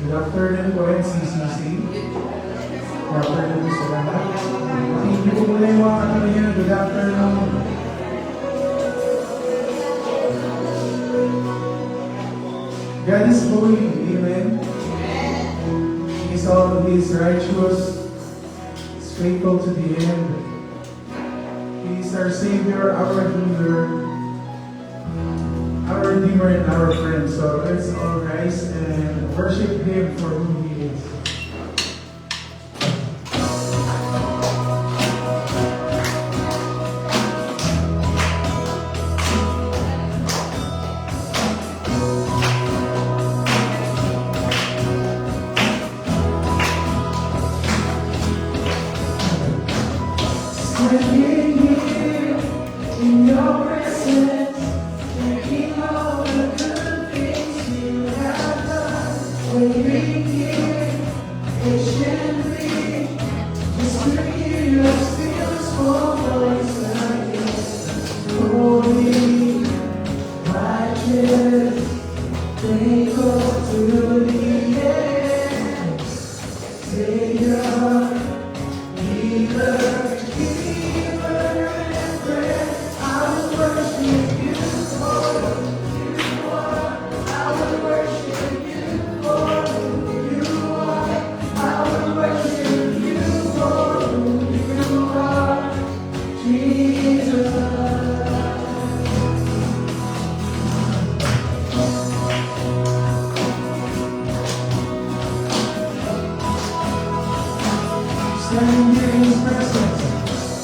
Good afternoon po, NCCC. Good afternoon po sa lahat. Hindi ko muna yung mga ano niya. Good afternoon. God is holy. Amen. He is all, He is righteous. He is faithful to the end. He is our Savior, our healer, our Redeemer, and our friend. So let's all rise and worship Him for who He is. Standing here in your presence, thinking of the good things you have done. Waiting here patiently, just to hear your still small voice again. Holy, righteous, faithful to the end. Savior, healer. Standing in His presence,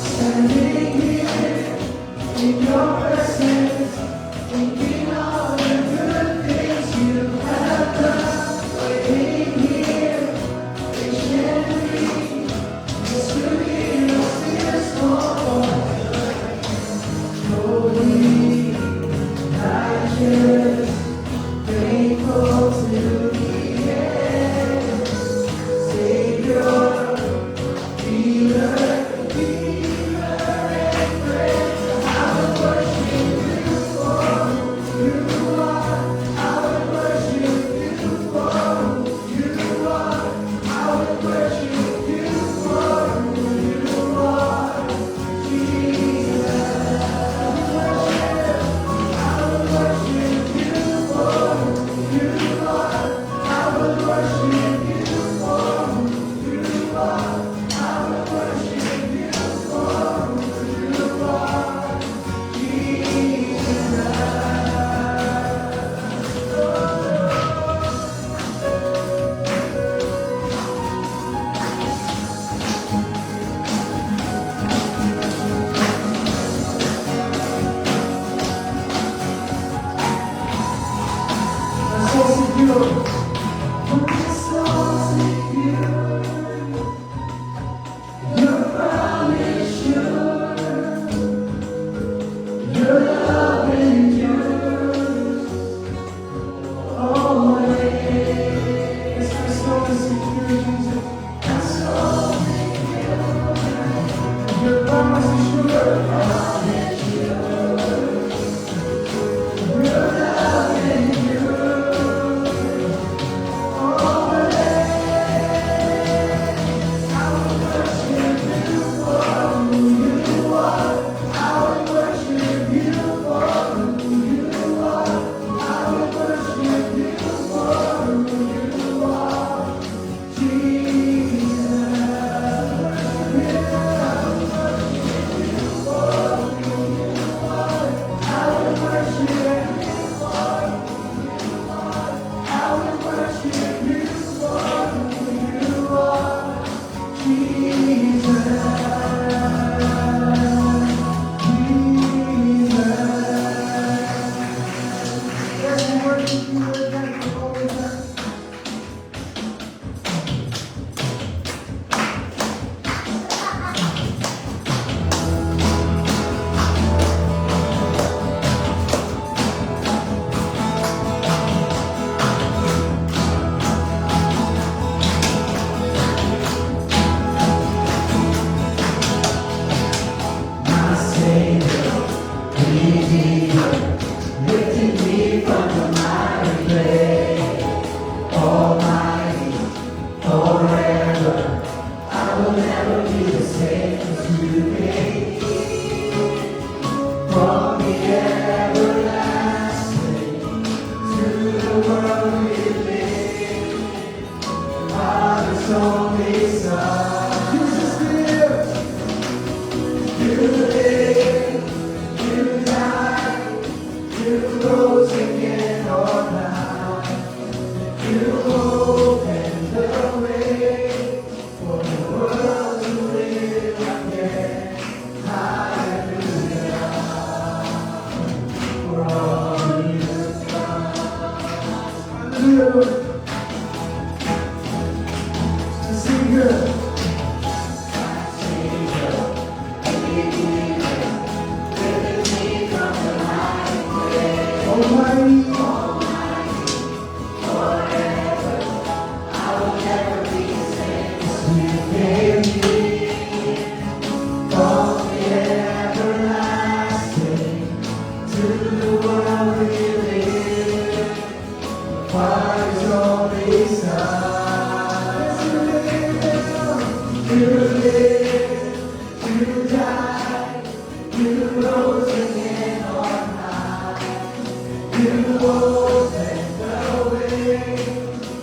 standing here in your presence, thinking of the good things you have done. Waiting here patiently, just to hear your still small voice. Holy, righteous, faithful to the end. Savior, Lifting me from the miry clay, all my the world we live. Father's only Son. You live, you died, you rose again on high. You opened the way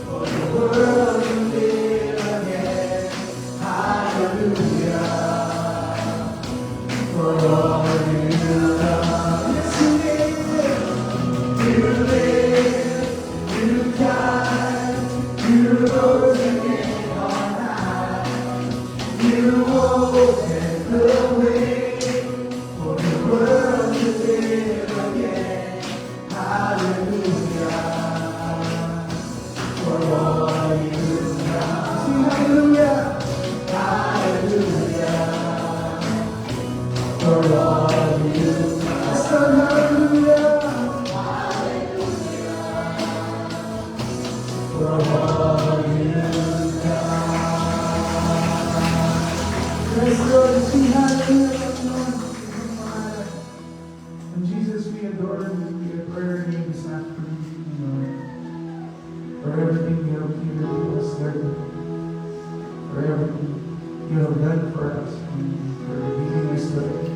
for the world to live again. Hallelujah. For all you love. Yes, you live, you live, you died, you rose again on high. You opened the way for the world to live again. Hallelujah. For all you love. Sing hallelujah. Hallelujah. For all you love. Sing hallelujah. For all you love. Let's go to sing hallelujah. And Jesus, we adore you. We adore your name this afternoon, Lord. For everything you have given to us, Lord. For everything you have done for us. And for leading us, Lord.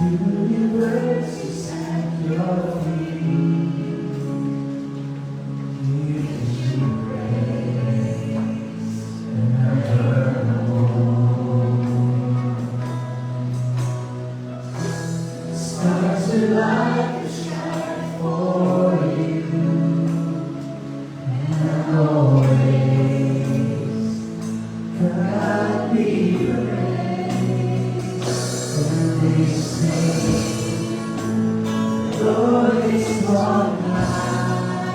Universe is at your feet. Give you praise and evermore. Stars alight to shine for you, and always God be praised. And we sing, Lord is on high,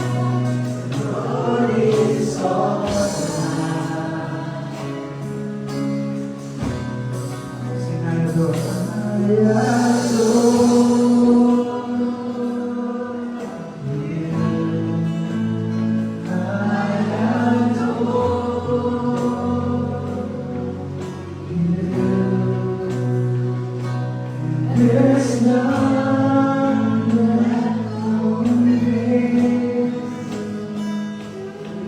Lord is on high. Sing, I adore you. There's none that compares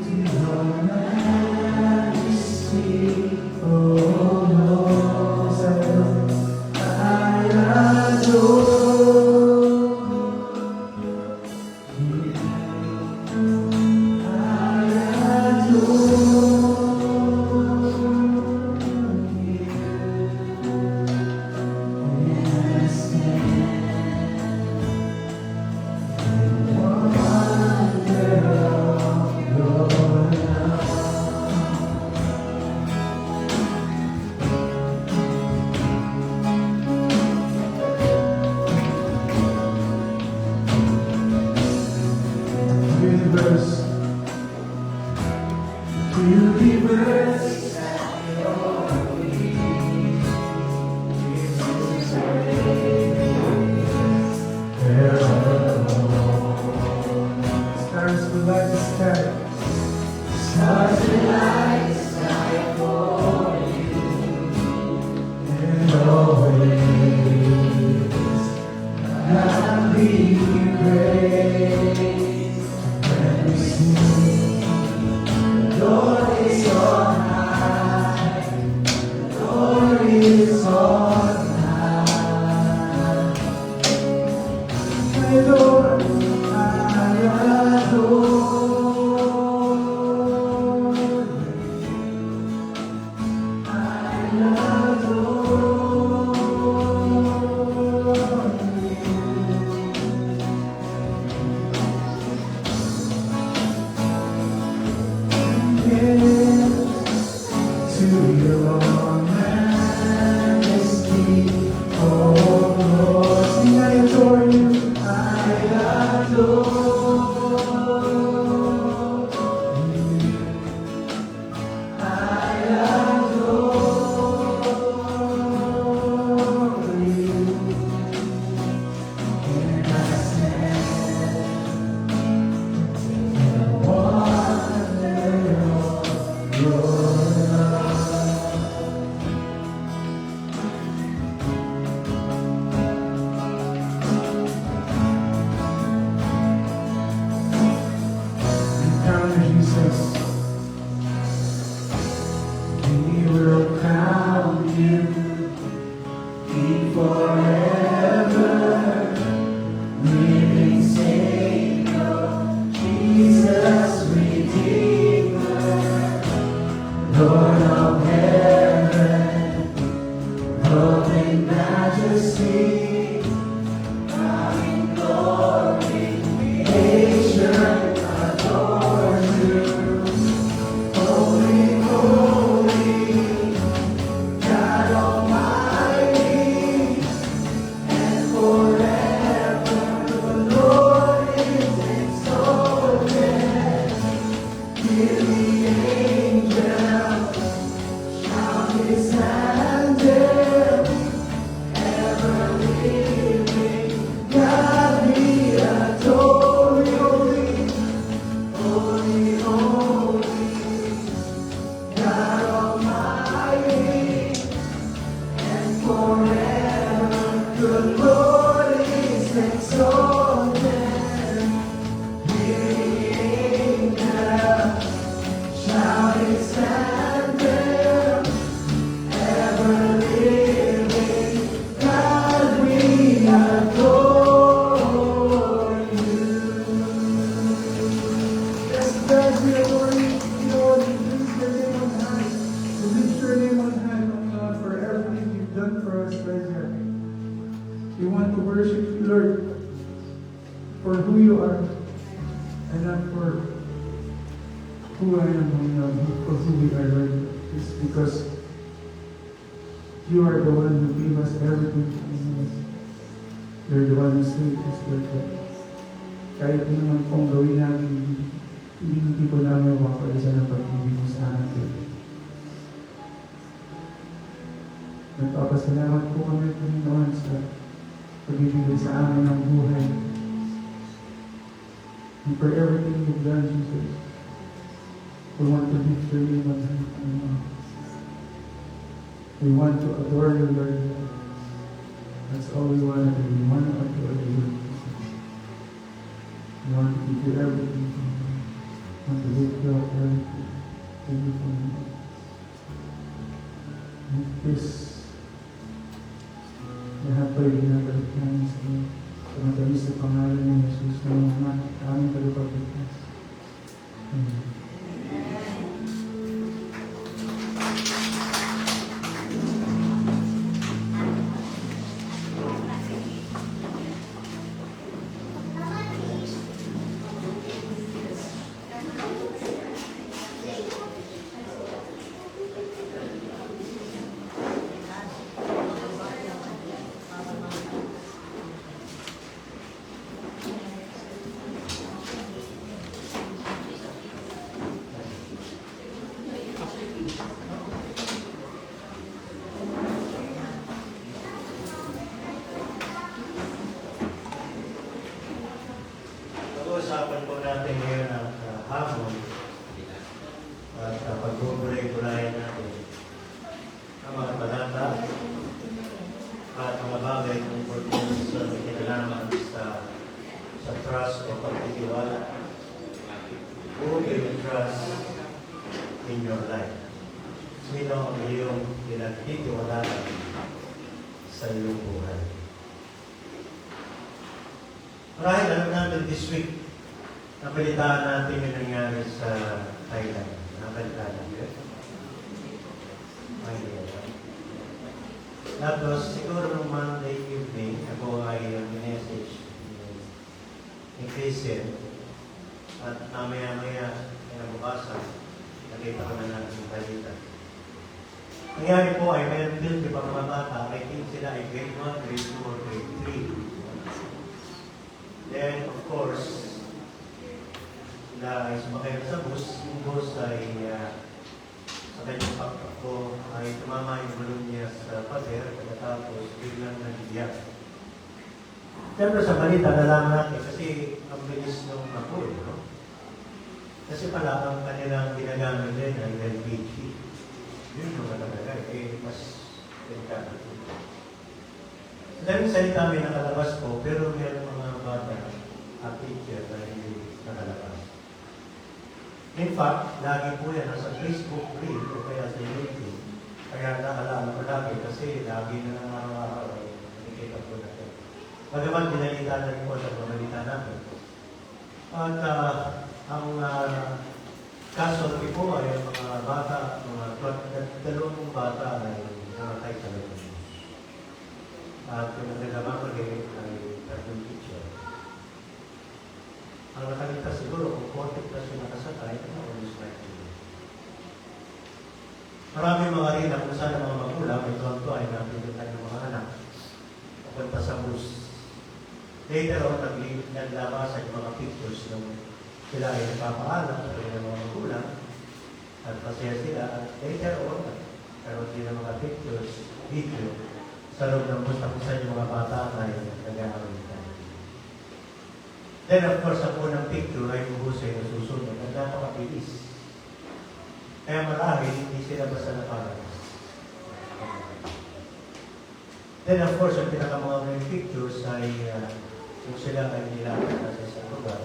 to your majesty, oh Lord. I adore you. King forever, living Savior, Jesus Redeemer, Lord of heaven, holy majesty, in glory, creation adores you. Holy, holy, God Almighty, and forever the Lord is exalted. Hear the angels shout his anthem, ever living God we adore you. Holy, holy, God Almighty, and forever the Lord is exalted. Hear the angels shout his anthem, ever living God we adore you. Yes, God, we adore you, Lord. We lift your name on high. We lift your name on high, oh God, for everything you've done for us right here. We want to worship you, Lord, for who you are, and not for who I am, oh God, for who we are, Lord. It's because you are the one who gave us everything. You're the one who saved us, Lord God. Kahit naman kung gawin namin, hindi ko namin mapapalisa ng pag-ibig mo sa amin, Lord. Nagpapasalamat po kami, Panginoon, sa pagbibigay sa amin ng buhay. And for everything you've done, Jesus, we want to lift your name on high, Panginoon. We want to adore you, Lord. That's all we want to do. We want to adore you, Lord. We want to give you everything. We want to lift you up, everything. Thank you, Panginoon. And this, lahat po yung ginagalit namin sa iyo. Sa matamis na pangalan ni Jesus na mga aming tagapagligtas. Amen. Pag-uusapan po natin ngayon ang hamon at pag-ubulay-bulayan natin ang mga talata at mga bagay tungkol sa kinalaman sa trust o pagtitiwala. Who do you trust in your life? Sino ang iyong pinagtitiwalaan sa iyong buhay? Marahil alam natin this week, napalitaan natin yung nangyari sa Thailand. Napalitaan natin. Tapos, siguro nung Monday evening, ako ay message ni Christian at mamaya-maya kinabukasan, nakita ko na natin yung balita. Nangyari po ay mayroon din di ba mga bata, I think sila ay grade 1, grade 2, or grade 3. Then, of course, sila ay sumakay sa bus. Yung bus ay sa kanyang pagkako ay tumama yung bulong niya sa pader pagkatapos biglang nag-iyak. Siyempre sa balita, nalaman natin kasi ang bilis nung apoy, no? Kasi pala ang kanilang ginagamit din ay LPG. Yun yung nakalagay, mas delikado. Dahil salita may nakalabas po, pero meron mga bata at teacher na hindi nakalabas. In fact, lagi po yan nasa Facebook reel o kaya sa YouTube. Kaya nakalala ko lagi kasi lagi na lang araw-araw Bagaman binalita na rin po sa pamamalita natin. At ang casualty po ay ang mga bata, dalawang bata ay namatay talaga. At yung nagdalaman ulit ay tatlong teacher. Ang nakaligtas siguro, kung 40 plus yung nakasakay, almost 90. Maraming mga rin na kung saan ang mga magulang, may tuwang-tuwa ay napindutan ng mga anak papunta sa bus. Later on, naglabas ang mga pictures ng sila ay nagpapaalam sa kanilang mga magulang at masaya sila. At later on, karoon din ng mga pictures, video, sa loob ng bus na kung saan yung mga bata ay nag-aaral. Then of course, ang unang picture ay yung bus ay nasusunod at napakabilis. Kaya marami, hindi sila basta nakalabas. Then of course, ang pinakamangang ng pictures ay kung sila ay nilakad na sa isang lugar.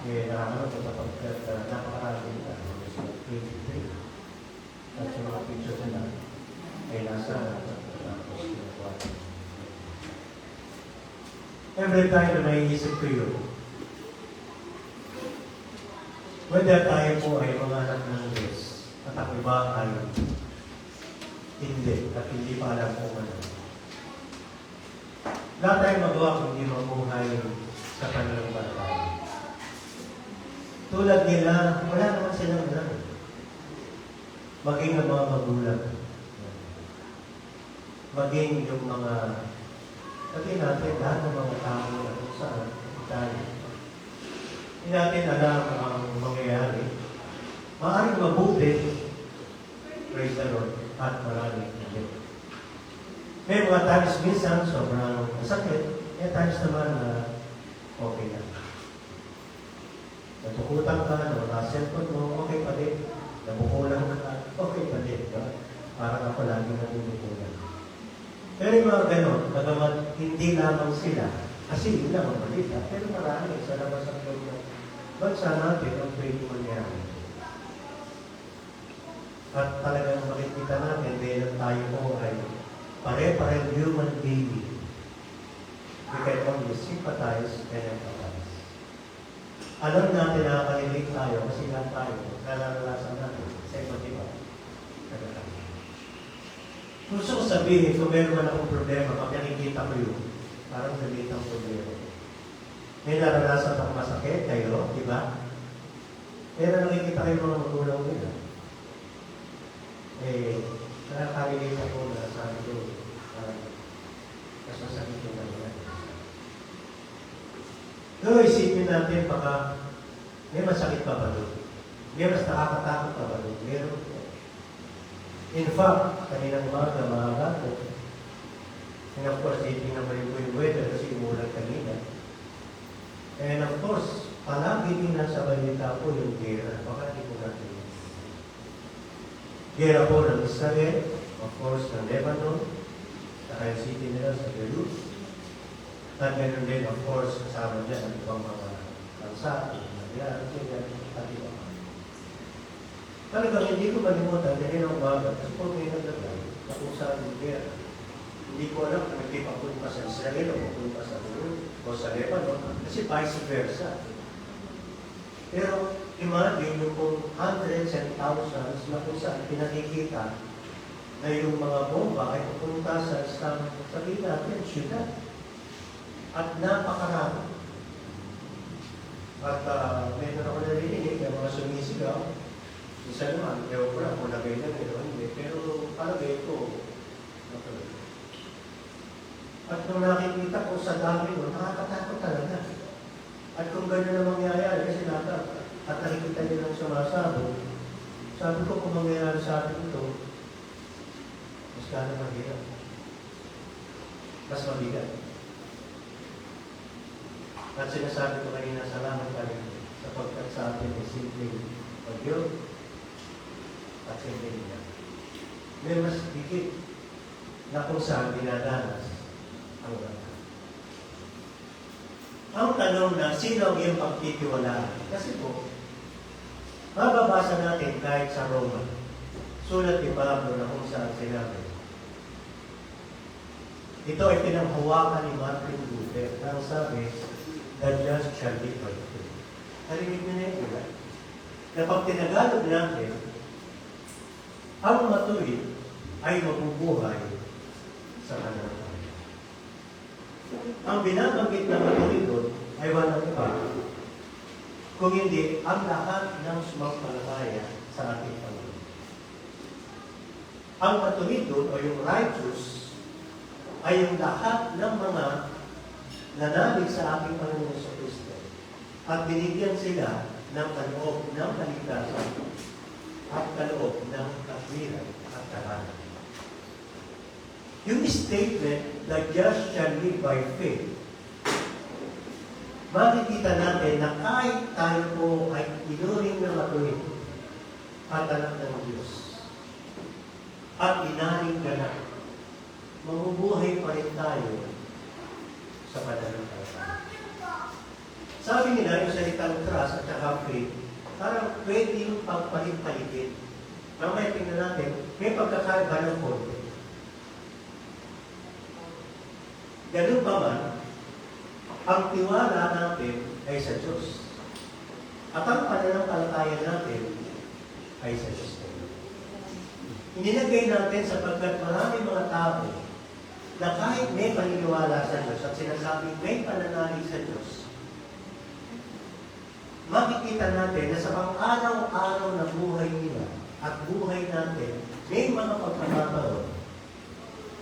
Nakakaroon ko sa pagkat napakarami nila. 23. At yung mga pictures nila ay nasa every time na naiisip ko yun, whether tayo po ay mga anak ng Diyos at ako ba ay hindi at hindi pa alam kung ano. Lahat tayong magawa kung hindi mabuhay sa kanilang bata. Tulad nila, wala naman silang alam. Maging ang mga magulang. Maging yung mga sabihin natin, lahat ng mga tao na kung saan tayo. Hindi natin alam ang mangyayari. Maaaring mabuti, praise the Lord, at maraming hindi. May mga times minsan, sobrang masakit. May times naman na okay na. Natukutan ka, nakaselfon mo, okay pa din. Nabukulang ka, okay pa din. Parang ako lagi nabubukulan. Pero yung mga ganon, bagamat hindi lamang sila, kasi yun lang ang balita, pero marami sa labas ang loob ng bansa natin ang pwede mangyari. At talagang makikita natin, dahil tayo po ay pare-pareng human being. We can only sympathize and empathize. Alam natin na nakakalilig tayo kasi lang tayo, nararanasan natin sa iba't iba. Gusto ko sabihin, kung meron man akong problema, pag nakikita ko yun, parang galitang problema. May naranasan akong masakit kayo, di ba? Pero nakikita kayo mga magulang nila. Nakakarinig ako na sabi ko, mas masakit yung kanila. Pero isipin natin, baka may masakit pa ba doon? May mas nakakatakot pa ba doon? Meron. In fact, kaninang umaga, maaga ko. And of course, titingnan mo yung weather kasi umulan kanina. And of course, palagi din nasa balita po yung gera. Baka hindi ko natin. Gera po ng Israel, of course, ng Lebanon, sa city nila sa Beirut. At meron din, of course, kasama dyan ang ibang mga bansa, at iba. Talagang hindi ko malimutan, dahil ang umaga, kasi po may nagdagay, na kung saan yung gera. Hindi ko alam kung hindi papunta sa Israel o papunta sa Beirut o sa Lebanon, kasi vice versa. Pero imagine yung kung hundreds and thousands na kung saan pinakikita na yung mga bomba ay pupunta sa isang, sabihin natin, syudad. At napakarami. At meron ako narinig, yung mga sumisigaw. Isa naman, ewan ko lang kung lagay na pero hindi. Pero palagay ko, at nung nakikita ko sa dami ko, nakakatakot talaga. At kung gano'n na mangyayari, kasi at nakikita nyo lang sumasabog, sabi ko kung mangyayari sa atin ito, mas gano'n mahirap. Mas mabigat. At sinasabi ko kanina, salamat pa rin sapagkat sa atin ay simpleng pag-yod at simpleng niya. May mas higit na kung saan dinadanas ang bata. Ang tanong na, sino ang iyong pagtitiwalaan? Kasi po, mababasa natin kahit sa Roma, sulat ni Pablo na kung saan sinabi, Ito ay pinanghawakan ni Martin Luther. Ang sabi, the just shall live by faith. Narinig niyo na ito, ba? Na pag tinagalog natin, ang matuwid ay mabubuhay sa pananampalataya. Ang binabanggit na matuwid doon ay walang iba, kung hindi ang lahat ng sumampalataya sa ating Panginoon. Ang matuwid doon o yung righteous ay yung lahat ng mga nanalig sa ating Panginoon sa Kristo at binigyan sila ng kaloob ng kaligtasan at kaloob ng katwiran at tahanan. Yung statement, the just shall live by faith, makikita natin na kahit tayo po ay inuring na matuwid at anak ng Diyos at inaring ganap, mabubuhay pa rin tayo sa pananampalataya. Sabi nila, yung salitang trust at saka faith, parang pwedeng pagpalit-palitin. Mamaya tingnan natin, may pagkakaiba ng konti. Ganun pa man, ang tiwala natin ay sa Diyos. At ang pananampalataya natin ay sa Diyos. Inilagay natin sapagkat maraming mga tao na kahit may paniniwala sa Diyos at sinasabing may pananalig sa Diyos, makikita natin na sa pang-araw-araw na buhay nila at buhay natin, may mga pagkakataon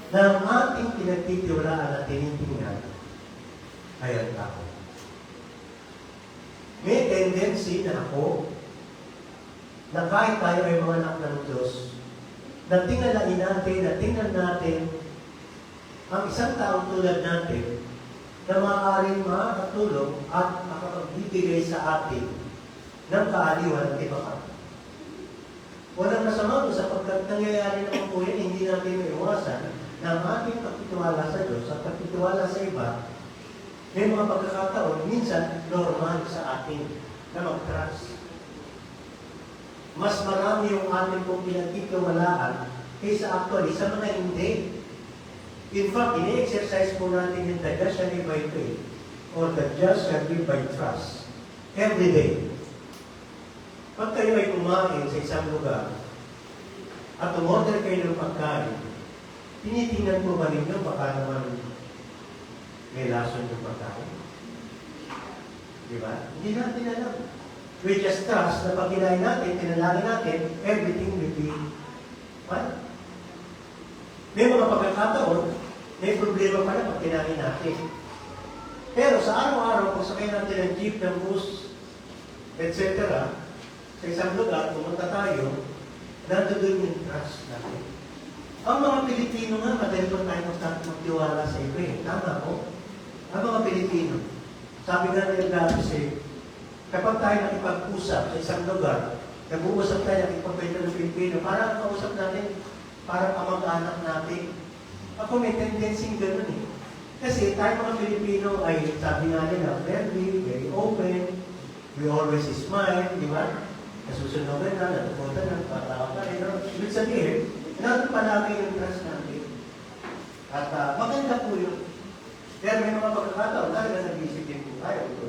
na ang ating pinagtitiwalaan at tinitingnan ay ang tao. May tendency na ako na kahit tayo ay mga anak ng Diyos, na tingalain natin, na tingnan natin ang isang taong tulad natin na maaaring makakatulong at makapagbibigay sa atin ng kaaliwan at ibakat. Walang masama doon sapagkat nangyayari naman po yan, hindi natin maiwasan na ang ating pagtitiwala sa Diyos at pagtitiwala sa iba, may mga pagkakataon, minsan normal sa atin na mag-trust. Mas marami yung ating pong pinagtitiwalaan kaysa actually sa mga hindi. In fact, ini-exercise po natin yung the just shall live by faith or the just shall live by trust every day. Pag kayo ay kumain sa isang lugar at umorder kayo ng pagkain, tinitingnan po ba ninyo baka naman may lason yung pagkain? Di ba? Hindi natin alam. We just trust na pag kinain natin, tinalangin natin, everything will be fine. May mga pagkakataon, may problema pa na pag kinain natin. Pero sa araw-araw, kung sakay natin ng jeep, ng bus, etc., sa isang lugar, pumunta tayo, nandoon yung trust natin. Ang mga Pilipino nga, madali pa tayo magtiwala sa iba eh. Tama po. Ang mga Pilipino, sabi nga nila dati kapag tayo nakipag-usap sa isang lugar, nag-uusap tayo, nakipagpwento ng Pilipino, parang ang kausap natin, parang kamag-anak natin. Ako may tendency gano'n eh. Kasi tayo mga Pilipino ay, sabi nga nila, friendly, very open, we always smile, di ba? Nasusunugan na, natutunan na, patawa ka, ibig sabihin, natin palagi yung trust natin. At maganda po yun. Pero may mga pagkakataon, talaga nag-isip din po tayo,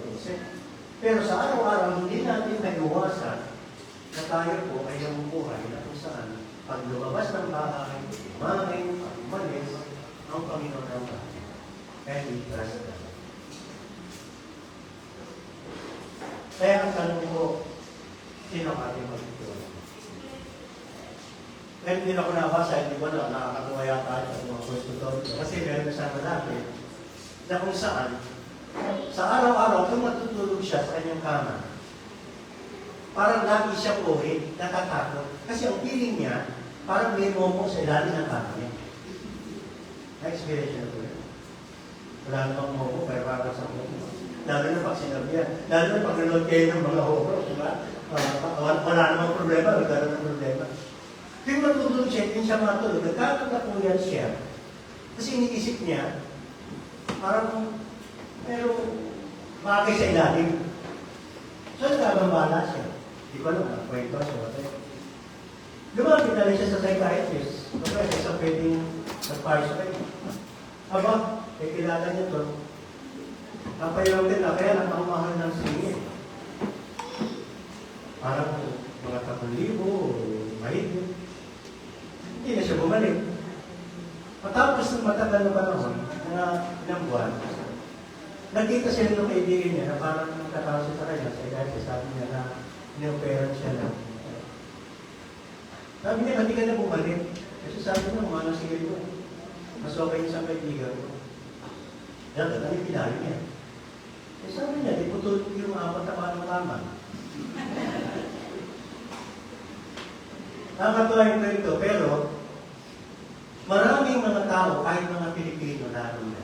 pero sa araw-araw, hindi natin naiwasan na tayo po ay namubuhay na kung saan pag lumabas ng bahay, kumain, at umalis, ang Panginoon ang bahay. Kaya i-trust na. Kaya ang tanong ko, sino ang ating magtutulong? Kaya hindi na ako nabasa, hindi ko na nakakatuwa yata sa mga question. Kasi meron na siya malapit na kung saan sa araw-araw, kung matutulog siya sa kanyang kama, parang lagi siya pohe, natatakot. Kasi ang feeling niya, parang may momo sa ilalim ng kama niya. Na-experience niya po yun. Wala namang momo, pero parang sa momo. Lalo na pag sinabihan. Lalo na pag nanood kayo ng mga horror, diba? Wala namang problema, wala namang problema. Kung matutulog siya, hindi siya matulog. Nagkakatapuyan siya. Kasi iniisip niya, parang pero bakit sa ilalim? So, nagkabambala siya. Di ba naman, kwento siya. Lumapit na rin siya sa psychiatrist. Kasi sa pwedeng nag-participate. Aba, kilala niyo to. Napayaw nila, kaya lang ang mahal ng singit. Parang mga 3,000, mahigit. Hindi na siya bumalik. Matapos ng matagal na panahon, na ilang buwan, nagkita siya ng kaibigan niya na parang nakatawag sa kanya, dahil sabi niya na inoperan siya na. Sabi niya, hindi ka na bumalik. Kasi sabi niya, mga sige ko. Mas okay niya sa kaibigan ko. Dahil ano pinayo niya. Eh sabi niya, di putol yung 4 na panong kaman. Nakakatuwa yung ganito, pero maraming mga tao, kahit mga Pilipino, lalo na.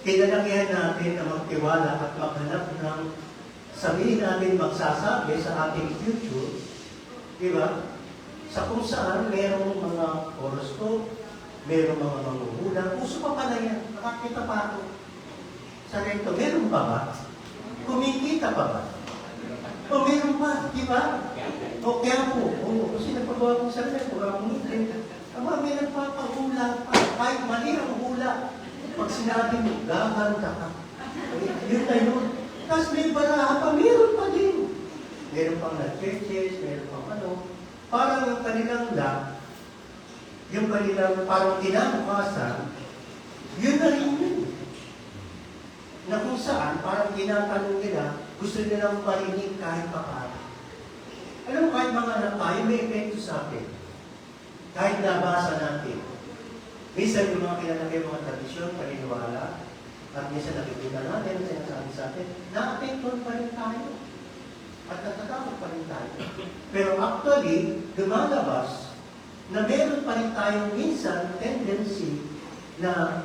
Kinalakihan natin na magtiwala at maghanap ng sabihin natin magsasabi sa ating future, di ba? Sa kung saan mayroong mga horoscope, mayroong mga manghuhulang, uso pa pala yan, nakakita pa ako. Sa rento, meron pa ba? Kumikita pa ba? O meron pa, di ba? O kaya po, kasi napagawa ko sa rento, wala akong ngipin. Aba, may nagpapahula pa, kahit mali ang hula. Pag sinabi mo, gaganda ka. Yun na yun. Tapos may baraha pa, meron pa din. Meron pang na-churches, meron pang ano. Parang yung kanilang yung kanilang parang kinabukasan, yun na rin yun. Na kung saan, parang tinatanong nila, gusto nilang marinig kahit pa paano. Alam mo, kahit mga anak tayo, may epekto sa atin. Kahit nabasa natin. Minsan yung mga kilala kayo mga tradisyon, paniniwala, at minsan nakikita natin, sinasabi sa atin, na-apektuhan pa rin tayo. At natatakot pa rin tayo. Pero actually, lumalabas na meron pa rin tayong minsan tendency na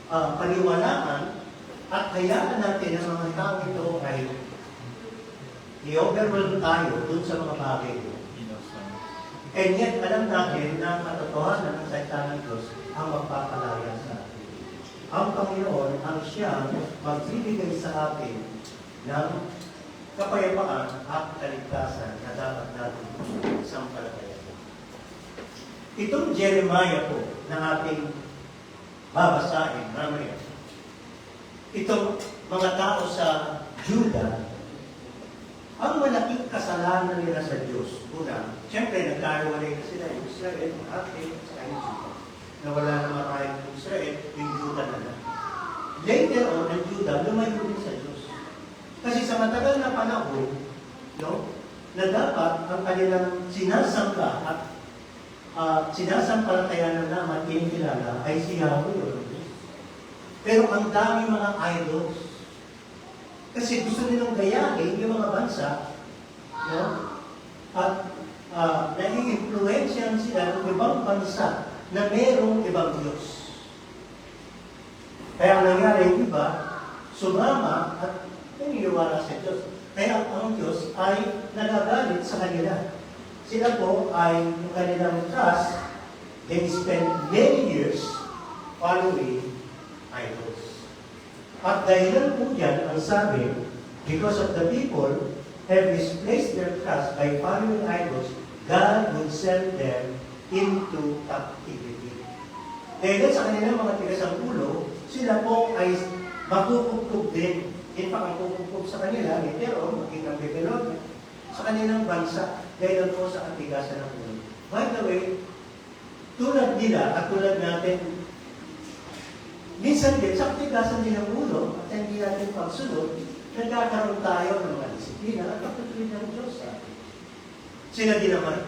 paniwalaan at hayaan natin ang mga tao ito ay i-overwhelm tayo dun sa mga bagay ito. And yet, alam natin na ang katotohanan ng salita ng Diyos ang magpapalaya sa atin. Ang Panginoon ang siyang magbibigay sa atin ng kapayapaan at kaligtasan na dapat natin sampalatayan. Itong Jeremiah po na ating babasahin mamaya. Itong mga tao sa Judah, ang malaking kasalanan nila sa Diyos. Una, siyempre nagkahiwalay na sila yung Israel, yung atin, sa Judah. Nawala na maraming yung Israel, yung Judah na lang. Later on, ang Judah lumayo din sa Diyos. Kasi sa matagal na panahon, na dapat ang kanilang sinasamba at sinasampalatayanan naman kinikilala ay si Yahweh. Pero ang dami mga idols. Kasi gusto nilang gayahin yung mga bansa, at nai-influensyahan sila ng ibang bansa na mayroong ibang Diyos. Kaya ang nangyari, yung iba, sumama at naniniwala sa Diyos. Kaya ang Diyos ay nagagalit sa kanila. Sila po ay yung kanilang trust, they spend many years following idols. At dahilan po dyan, ang sabi, because of the people have misplaced their trust by following idols, God will send them into captivity. Dahil sa kanilang mga tigasanggulo, sila po ay makukupkub din. In fact, ang kukupkub sa kanila, pero maging ang Babylonia, sa kanilang bansa, dahil po sa katigasan ng ulo. By the way, tulad nila at tulad natin, minsan din, sa katigasan din ng ulo, at hindi natin pagsunod, nagkakaroon tayo ng mga disiplina at pagtutuloy ng Diyos sa atin. Sila din naman.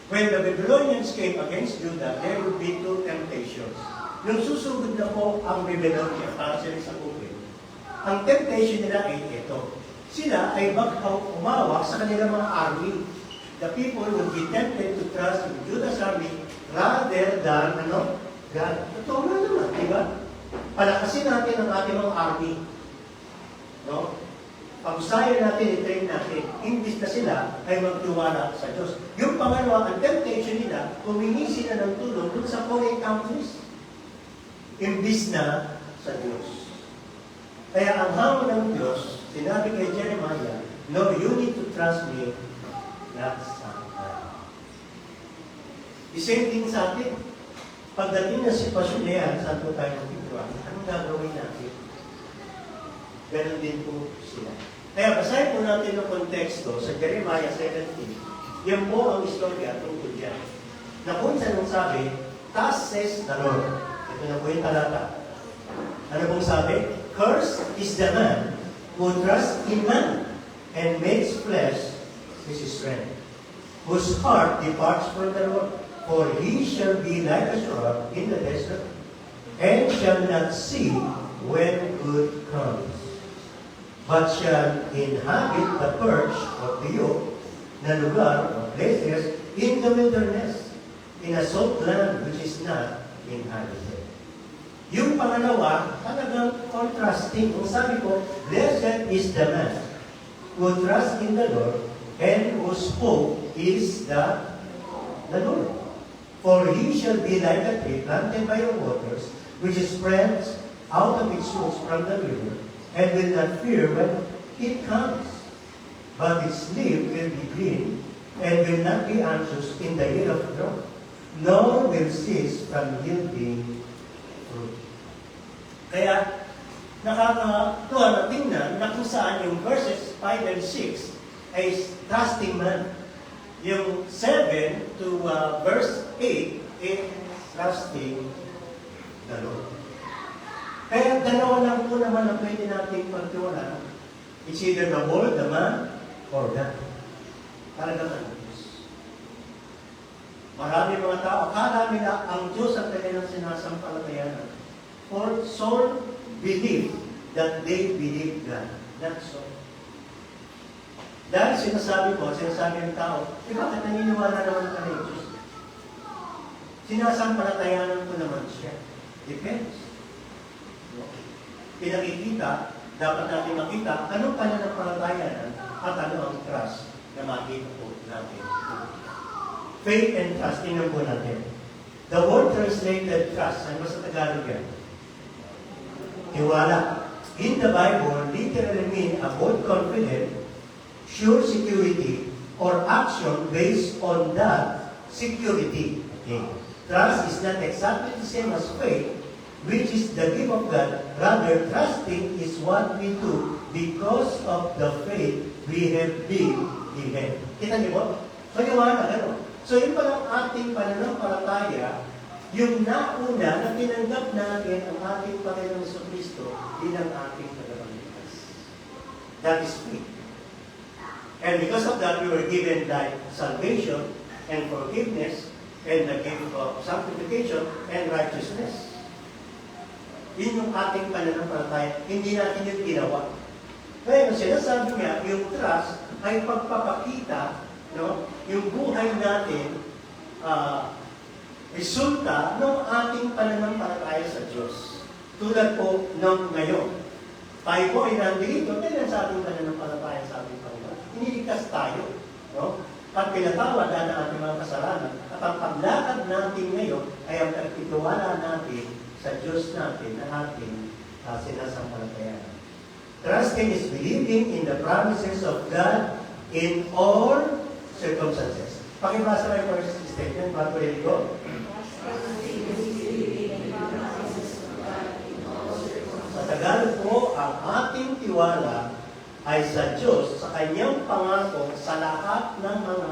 When the Babylonians came against Judah, there would be 2 temptations. Nung susugod na po ang Babylonia para sila sa bukid, ang temptation nila ay ito. Sila ay umawak sa kanilang mga army. The people would be tempted to trust in Judah's army rather than, God. Totoo na naman, di ba? Palakasin natin ang ating mga army. Pag-usayan natin, i-train natin. Imbis na sila ay magtiwala sa Diyos. Yung pangalawa, ang temptation nila, humingi sila ng tulong dun sa foreign countries. Imbis na sa Diyos. Kaya ang hamon ng Diyos, sinabi kay Jeremiah, no, you need to trust me, not some. The same thing sa atin. pagdating ng sitwasyon na yan, saan po tayo magtituan? Anong gagawin natin? Ganon din po sila. Kaya basahin po natin ang konteksto sa Jeremiah 17. Yan po ang istorya tungkol yan. Na kung saan ang sabi, thus says the Lord. Ito na po yung talata. Ano pong sabi? Cursed is the man who trusts in man and makes flesh his strength, whose heart departs from the Lord. For he shall be like a shrub in the desert, and shall not see when good comes, but shall inhabit the perch of the oak, na lugar of places in the wilderness, in a salt land which is not inhabited. Yung pangalawa, talagang contrasting. Kung sabi ko, blessed is the man who trusts in the Lord and whose hope is the Lord. For he shall be like a tree planted by the waters, which spreads out of its roots from the river, and will not fear when it comes. But its leaf will be green, and will not be anxious in the year of drought, nor will cease from yielding fruit. Kaya, nakakatuwa na tingnan na kung saan yung verses 5 and 6 ay trusting man. Yung 7 to verse 8 is trusting the Lord. Kaya dalawa lang po naman ang pwede natin pagtiwala. It's either the word, the man, or that. Talagang ang Diyos. Marami mga tao, akala nila ang Diyos ang kanilang sinasampalatayanan. For soul believe that they believe God. That's so. Dahil sinasabi ng tao, bakit naniniwala naman ka ng Diyos? Sinasampalatayanan ko naman siya. Depends. Pinakikita, dapat natin makita anong pananampalataya at ano ang trust na makita po natin. Faith and trust, tingnan po natin. The word translated trust, ano ba sa Tagalog yan? Tiwala. In the Bible, literally mean a bold confident, sure security, or action based on that security. Okay. Trust is not exactly the same as faith, which is the gift of God. Rather, trusting is what we do because of the faith we have been given. Kita niyo po? Maliwanag, ano? So, yun palang ating pananampalataya, yung nauna na tinanggap natin ang ating Panginoong Kristo bilang ating tagapagligtas. That is faith. And because of that, we were given like salvation and forgiveness and the gift of sanctification and righteousness. Yun yung ating pananampalataya. Hindi natin yung ginawa. Kaya kung sinasabi niya, yung trust ay pagpapakita, no, yung buhay natin, resulta ng ating pananampalataya sa Diyos. Tulad po ng ngayon. Tayo po ay nandito, kailan sa ating pananampalataya sa ating Panginoon. Iniligtas tayo. No? At pinatawad na ating mga kasalanan. At ang paglakad natin ngayon ay ang pagtitiwala natin sa Diyos natin na ating sinasampalatayan. Trusting is believing in the promises of God in all circumstances. Pakibasa lang yung first statement, bago rin ko. Sa Tagalog po, ang ating tiwala ay sa Diyos, sa Kanyang pangako sa lahat ng mga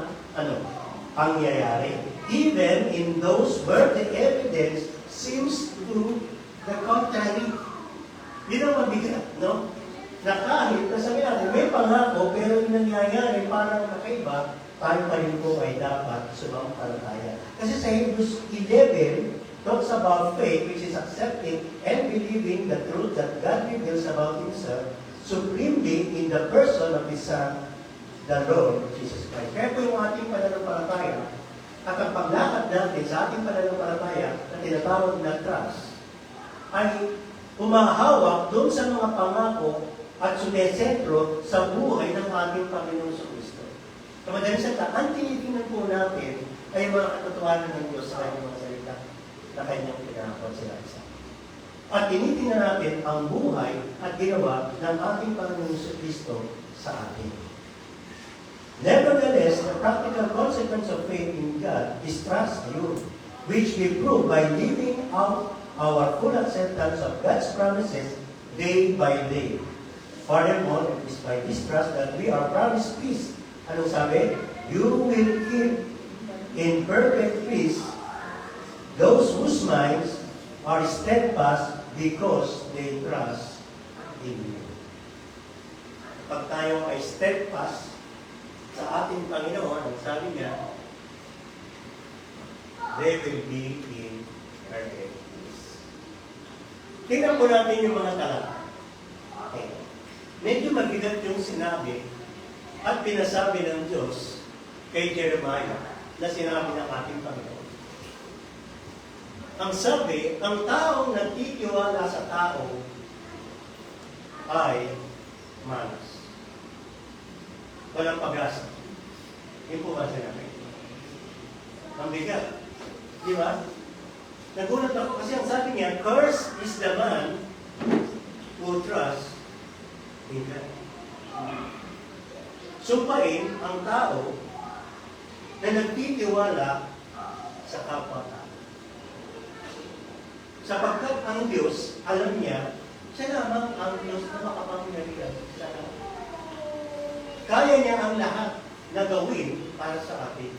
pangyayari. Even in those where the evidence seems to the contrary. Yun ang mabigat, no? Na kahit, nasabi natin, may pangako, pero yung nangyayari parang nakaiba, tayo pa rin po ay dapat sumampalataya. Kasi sa Hebrews 11, talks about faith, which is accepting and believing the truth that God reveals about Himself, supremely in the person of His Son, the Lord Jesus Christ. Kaya po yung ating pananampalataya, at ang paglakad natin sa ating pananampalataya na tinatawag na trust, ay umahawak doon sa mga pangako at sumisentro sa buhay ng ating Panginoong Kristo. Sa madaling salita, ang tinitingnan po natin ay mga katotohanan ng Diyos sa kanyang mga salita na kanyang pinakakot sila isa. At tinitingnan natin ang buhay at ginawa ng ating Panginoong Kristo sa atin. Nevertheless, the practical consequence of faith in God is trust. Ayun. which we prove by living out our full acceptance of God's promises day by day. Furthermore, it is by this trust that we are promised peace. Anong sabi? You will keep in perfect peace those whose minds are steadfast because they trust in you. Pag tayo ay steadfast sa ating Panginoon, ang sabi niya, they will be in perfect peace. Tingnan po natin yung mga talata. Okay. Medyo mabigat yung sinabi at pinasabi ng Diyos kay Jeremiah na sinabi ng ating Panginoon. Ang sabi, ang taong nagtitiwala sa tao ay malas. Walang pag-asa. Yun po ba sinabi? Ang bigat. Di ba? Nagulat ako kasi ang sabi niya, cursed is the man who trusts in God. Sumpain ang tao na nagtitiwala sa kapwa-tao. Sapagkat ang Diyos, alam niya, siya lamang ang Diyos na makapangyarihan sa lahat. Kaya niya ang lahat na gawin para sa atin.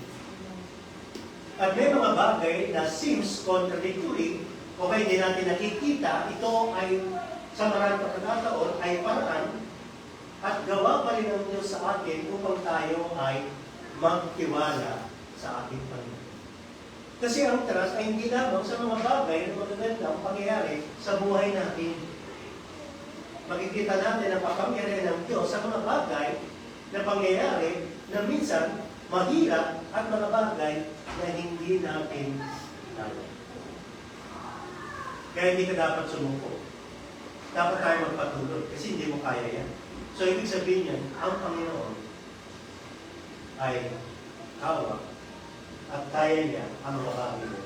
At may mga bagay na seems contradictory o kaya hindi natin nakikita, ito ay sa maraming pagkakataon ay paraan at gawa pa rin ng Diyos sa atin upang tayo ay magtiwala sa ating Panginoon. Kasi ang trust ay hindi lamang sa mga bagay na magagandang pangyayari sa buhay natin. Makikita natin ang kapangyarihan ng Diyos sa mga bagay na pangyayari na minsan mahirap at mga bagay na hindi natin alam. Kaya hindi ka dapat sumuko. Dapat tayo magpatuloy kasi hindi mo kaya yan. So, ibig sabihin yan, ang Panginoon ay hawak at kaya niya ang mga bagay niya.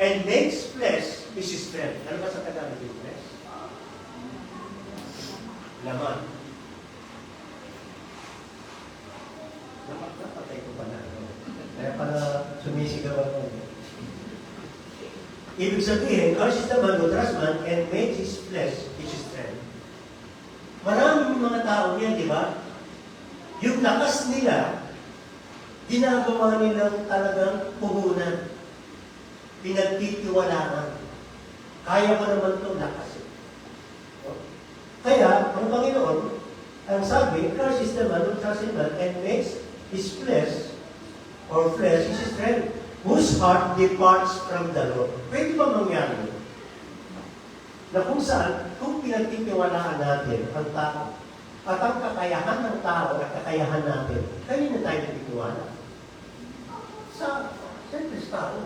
And makes flesh his strength. Ano ba sa Tagalog yung flesh? Laman. Napatay ko pa na. Kaya pala sumisigaw ako. Ibig sabihin, cursed is the man who trusts man and makes his flesh his strength. Maraming mga tao yan, di ba? Yung lakas nila, ginagawa nilang talagang puhunan. Pinagtitiwalaan. Kaya ko naman itong lakas. Kaya, ang Panginoon, ang sabi, cursed is the man who trusts in man and makes his flesh or flesh his strength, whose heart departs from the Lord. Pwede ba mangyari? Na kung saan, kung pinagtitiwalaan natin ang tao, at ang kakayahan ng tao at kakayahan natin, kanina tayo nagtitiwala? Sa tao.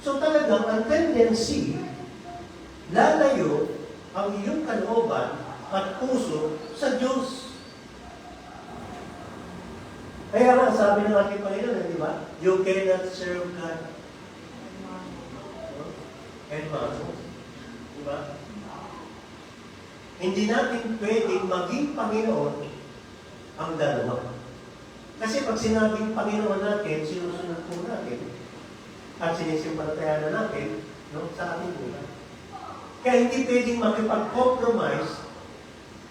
So talagang ang tendency, lalayo ang iyong kalooban at puso sa Diyos. Kaya nga, sabi ng ating Panginoon, di ba? You cannot serve God and man. Di ba? Hindi natin pwedeng maging Panginoon ang dalawa. Kasi pag sinabing Panginoon natin, sinusunod po natin at sinisimpalataya na natin sa ating buhay. Kaya hindi pwedeng makipag-compromise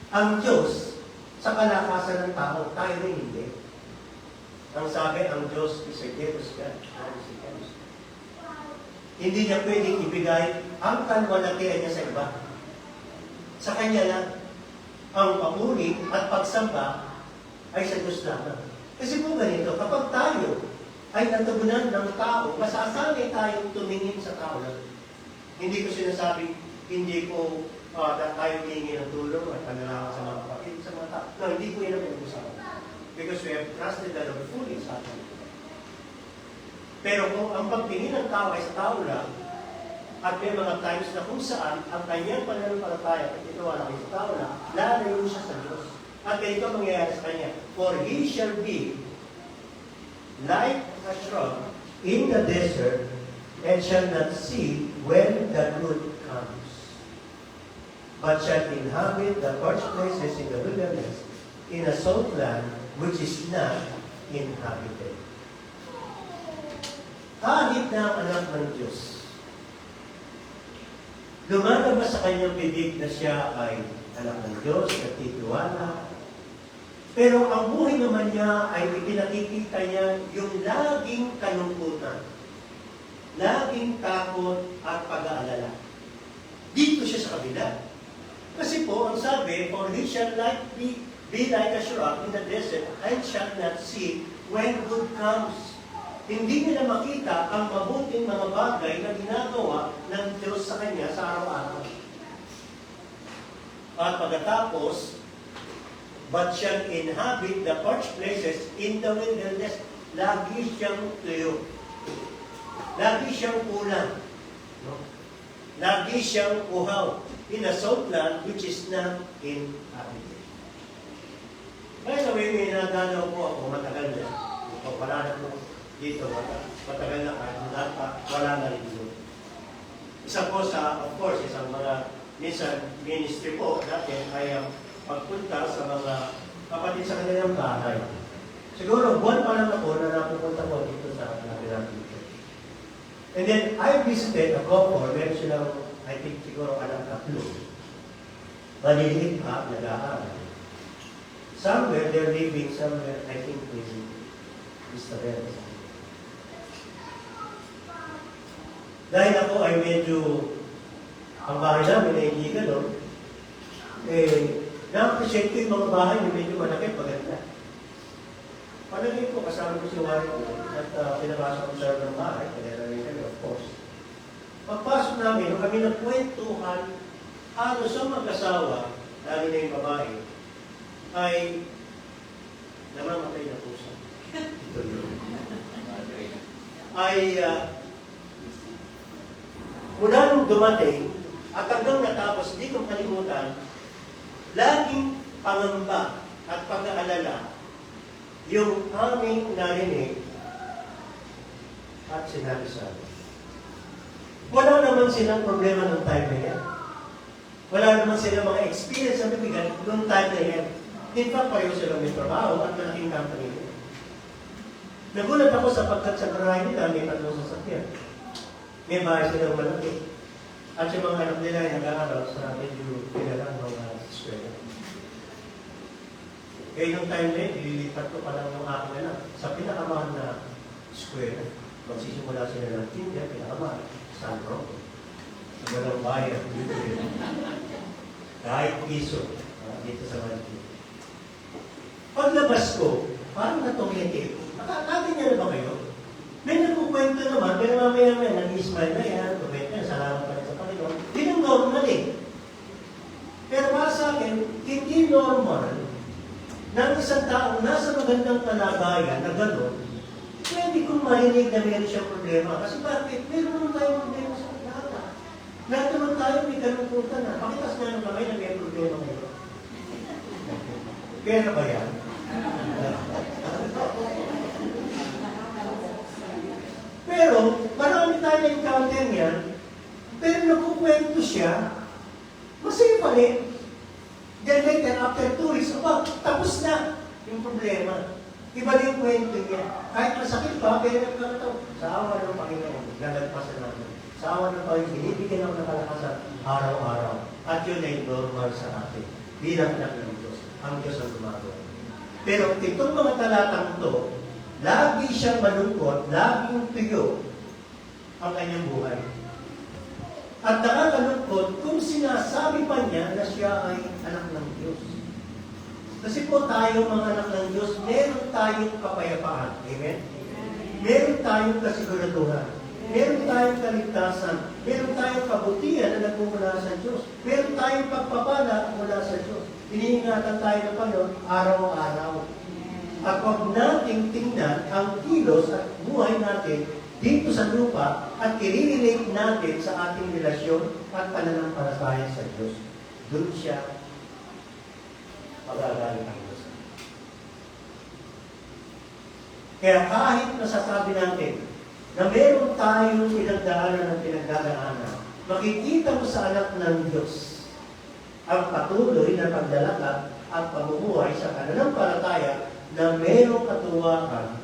ang Diyos sa kalakasan ng tao. Tayo rin hindi. Ang sabi, ang Diyos is a jealous God. Hindi niya pwedeng ibigay ang kalwalatian niya sa iba. Sa Kanya lang. Ang papuri at pagsamba ay sa Diyos lamang. Kasi po ganito, kapag tayo ay natugunan ng tao, masasanay tayong tumingin sa tao lang. Hindi ko sinasabi, hindi ko tayo tingin ng tulong at panalangin sa mga kapatid, sa mga tao. No, hindi ko yun ang pinag-usapan. Because we have trusted the Lord fully sa atin. Pero kung ang pagtingin ng tao ay sa tao lang, at may mga times na kung saan ang kanyang pananampalataya at ito wala sa tao lang, lalayo siya sa Diyos. At ganito mangyayari sa kanya, for he shall be like a shrub in the desert and shall not see when the good comes, but shall inhabit the parched places in the wilderness, in a salt land which is not inhabited. kahit na ang anak ng Diyos, lumalabas sa kanyang bibig na siya ay anak ng Diyos, nagtitiwala. Pero ang buhay naman niya ay ipinakikita niya yung laging kalungkutan, laging takot at pag-aalala. Dito siya sa kabila. Kasi po, ang sabi, for he shall be like a shrub in the desert and shall not see when good comes. Hindi nila makita ang mabuting mga bagay na ginagawa ng Diyos sa kanya sa araw-araw. At pagkatapos, but shall inhabit the parched places in the wilderness. Lagi siyang tuyo. Lagi siyang kulang. No? Lagi siyang uhaw. In a salt land which is not inhabited. By the way, may nadalaw po ako matagal na. Wala na po dito. Matagal na wala na rin dito. Isa po sa, of course, isang mga minsan ministry po natin ay pagpunta sa mga kapatid sa kanilang bahay. Siguro, buwan pa lang ako na napupunta ko dito sa kanilang dito. And then, I visited a couple, meron silang, I think, siguro anak tatlo. Maliliit pa, nag-aaral. Somewhere, they're living somewhere, I think, in Israel. Dahil ako ay medyo, ang bahay namin ay hindi gano'n, na-appreciate ko yung mga bahay na medyo malaki, maganda. Palagay ko, kasama ko si Warren at pinabasa ko sa ng bahay, kaya rin kami, of course. Pagpasok namin, nung kami nagkwentuhan, halos ang mag-asawa, lalo na yung babae, ay namamatay na pusa. Ay mula nung dumating, at hanggang natapos, hindi ko kalimutan, laging pangamba at pag-aalala yung aming narinig at sinabi sa amin. Wala naman silang problema ng time na yan. Wala naman silang mga experience na bibigyan noong time na yan. In fact, pareho silang may trabaho at malaking company nila. Nagulat ako sapagkat sa garahe nila may tatlong sasakyan. May bahay silang malaki. At yung mga anak nila ay nag-aaral sa medyo pilalang mga eskwela. Kaya yung time na yun, ililipat ko pa lang yung aking anak sa pinakamahal na eskwela. Magsisimula sila ng India, pinakamahal, San Roque. Sa walang bayan, dito yun. Kahit piso, dito sa Manila. Paglabas ko, parang natumiti. Nakakati niya na ba kayo? May nagkukwento naman, pero mamaya nag-ismile na yan, kumenta na, salamat pa rin sa Panginoon. Hindi nang normal eh. Pero para sa akin, hindi normal na isang taong nasa magandang kalagayan na gano'n, pwede kong marinig na meron siyang problema. Kasi bakit? Meron naman tayong problema sa lahat. Lahat naman tayo may kalungkutan na. Pakitas nga ng kamay na may problema ngayon. Pera ba yan? Pero, marami tayo na-encounter niyan, pero nakukwento siya, masaya pa rin. Then later, after 2 weeks, tapos na yung problema. Iba din yung kwento niya. Kahit masakit pa, pero nagkakataon. Sa awa ng Panginoon, lalagpasan natin. Sa awa ng Panginoon, binibigyan ako ng kalakasan araw-araw. At yun ay normal sa atin. Bilang anak ng Diyos. Ang Diyos ang gumagawa. Pero itong mga talatang ito, lagi siyang malungkot, laging tuyo ang kanyang buhay. At nakakalungkot kung sinasabi pa niya na siya ay anak ng Diyos. Kasi po tayo mga anak ng Diyos, meron tayong kapayapaan. Amen? Meron tayong kasiguraduhan. Meron tayong kaligtasan. Meron tayong kabutihan na nagmumula sa Diyos. Meron tayong pagpapala mula sa Diyos. Iniingatan tayo ng Panginoon araw-araw. At huwag nating tingnan ang kilos at buhay natin dito sa lupa at i-relate natin sa ating relasyon at pananampalataya sa Diyos. Doon siya magagaling ang Diyos. Kaya kahit nasasabi natin na meron tayong pinagdaanan ng pinagdadaanan, makikita mo sa anak ng Diyos ang patuloy na paglalakad at pamumuhay sa pananampalataya na merong katuwakan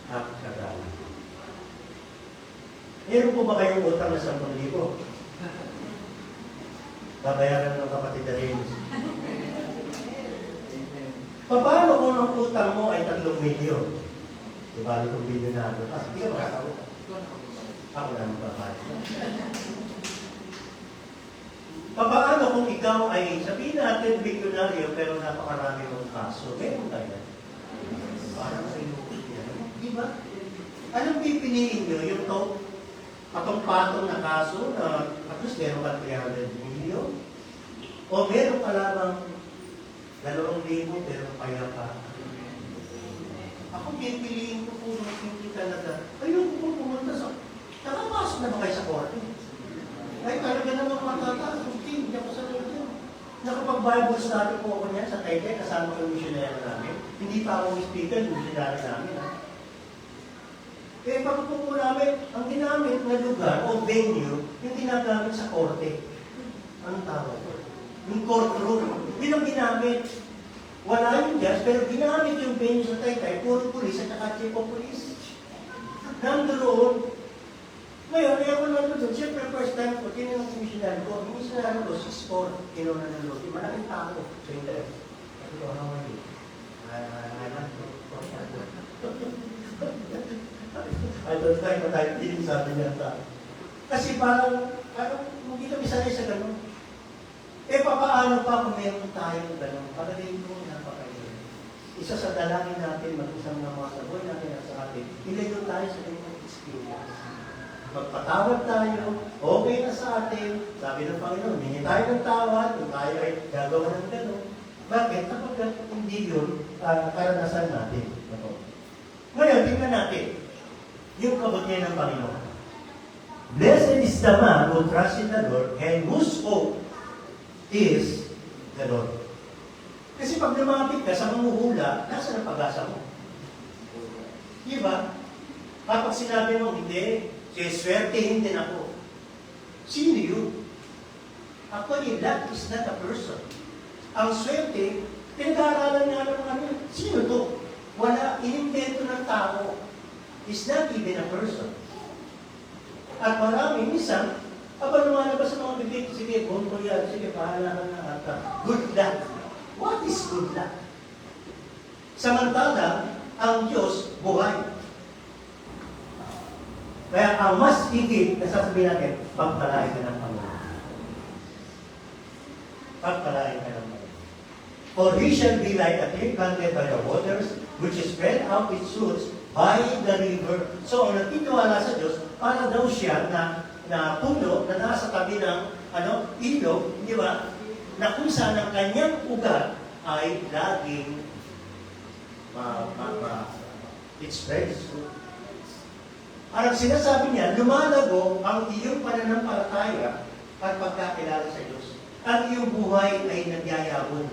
at kagalang. Meron po ba kayong utang na 10,000? Babayaran ng kapatid na rin. Paano kung ang utang mo ay 3 milyon? Diba, 3 milyon na ano? Hindi ka makakautang. Ako na magbabayad. Paano kung ikaw ay, sabihin natin, milyonaryo, pero napakarami mong kaso? Meron tayo. Parang sa inyo. Di ba? Anong pipiliin nyo? Yung patong-patong na kaso na at least meron ka 300 million? O meron ka lamang 2,000 pero kaya ka? Ako pipiliin ko po hindi talaga. Ayun po pumunta sa... Nakapasok na ba kayo sa korte? Ay, talaga naman matataas. Hindi ako sa loob. Nakapag-Bible study po ako niyan sa Taipei, kasama ko yung missionary namin. Hindi pa ako speaker, yung missionary namin. Kaya pag po namin, ang ginamit na lugar o venue, yung ginagamit sa korte. Anong tawag ko? Yung courtroom. Yun ang ginamit. Wala yung judge, pero ginamit yung venue sa Taipei, puro pulis at saka chief of police. Nandoon. Ngayon, kaya ko naman doon, siyempre first time ko, tinanong ko missionary ko, yung missionary ko, 6'4", kinuha na ng lodi. Malaking tao sa internet. Sabi ko, how are you? I don't like what I'm feeling, sabi niya sa kasi parang hindi kami sanay sa gano'n. Papaano pa kung meron tayong gano'n? Palagay ko, napakayo. Isa sa dalangin natin, mag-usang na mga saboy natin at sa atin, ilayo tayo sa gano'ng experience. Magpatawad tayo, okay na sa atin, sabi ng Panginoon, hindi tayo ng tawad, kung tayo ay gagawa ng gano'n. Bakit? Kapag hindi yun, karanasan natin. Ngayon, tingnan natin, yung kabutihan ng Panginoon. Blessed is the man who trusts in the Lord and whose hope is the Lord. Kasi pag lumapit ka sa manghuhula, nasa na pag-asa mo? Diba? Kapag sinabi mo, hindi, swertehin din ako. Sino yun? Actually, that is not a person. Ang swerte, pinag-aaralan nga ng ano, sino to? Wala, inimbento ng tao. Is not even a person. At marami, minsan, habang lumalabas sa mga bibig, sige, bonto yan, sige, pahala ka na at good luck. What is good luck? Samantala, ang Diyos, buhay. Kaya ang mas higit na sasabihin natin, pagpalain ka ng Panginoon. Pagpalain ka ng Panginoon. For he shall be like a tree planted by the waters, which is spread out its roots by the river. So, ang nagtitiwala sa Diyos, para daw siya na puno na nasa tabi ng ilog, di ba? Na kung saan ang kanyang ugat ay laging it spreads. Parang sinasabi niya, lumalago ang iyong pananampalataya at pagkakilala sa Diyos. Ang iyong buhay ay nagyayabon.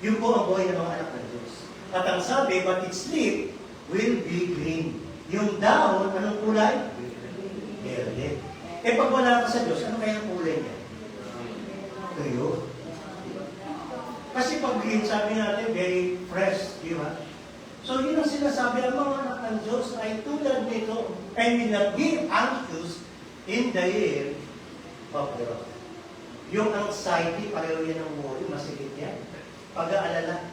Yun po ang buhay ng mga anak ng Diyos. At ang sabi, but its leaf will be green. Yung dahon, anong kulay? Verde. Pag wala ka sa Diyos, ano kaya ang kulay niya? Tuyo. Kasi pag green, sabi natin, very fresh, di ba? So yun ang sinasabi ng mga anak ng Diyos ay tulad nito, and will not be anxious in the year of the Lord. Yung anxiety, pareho yan ang worry, masigit yan. Pag-aalala.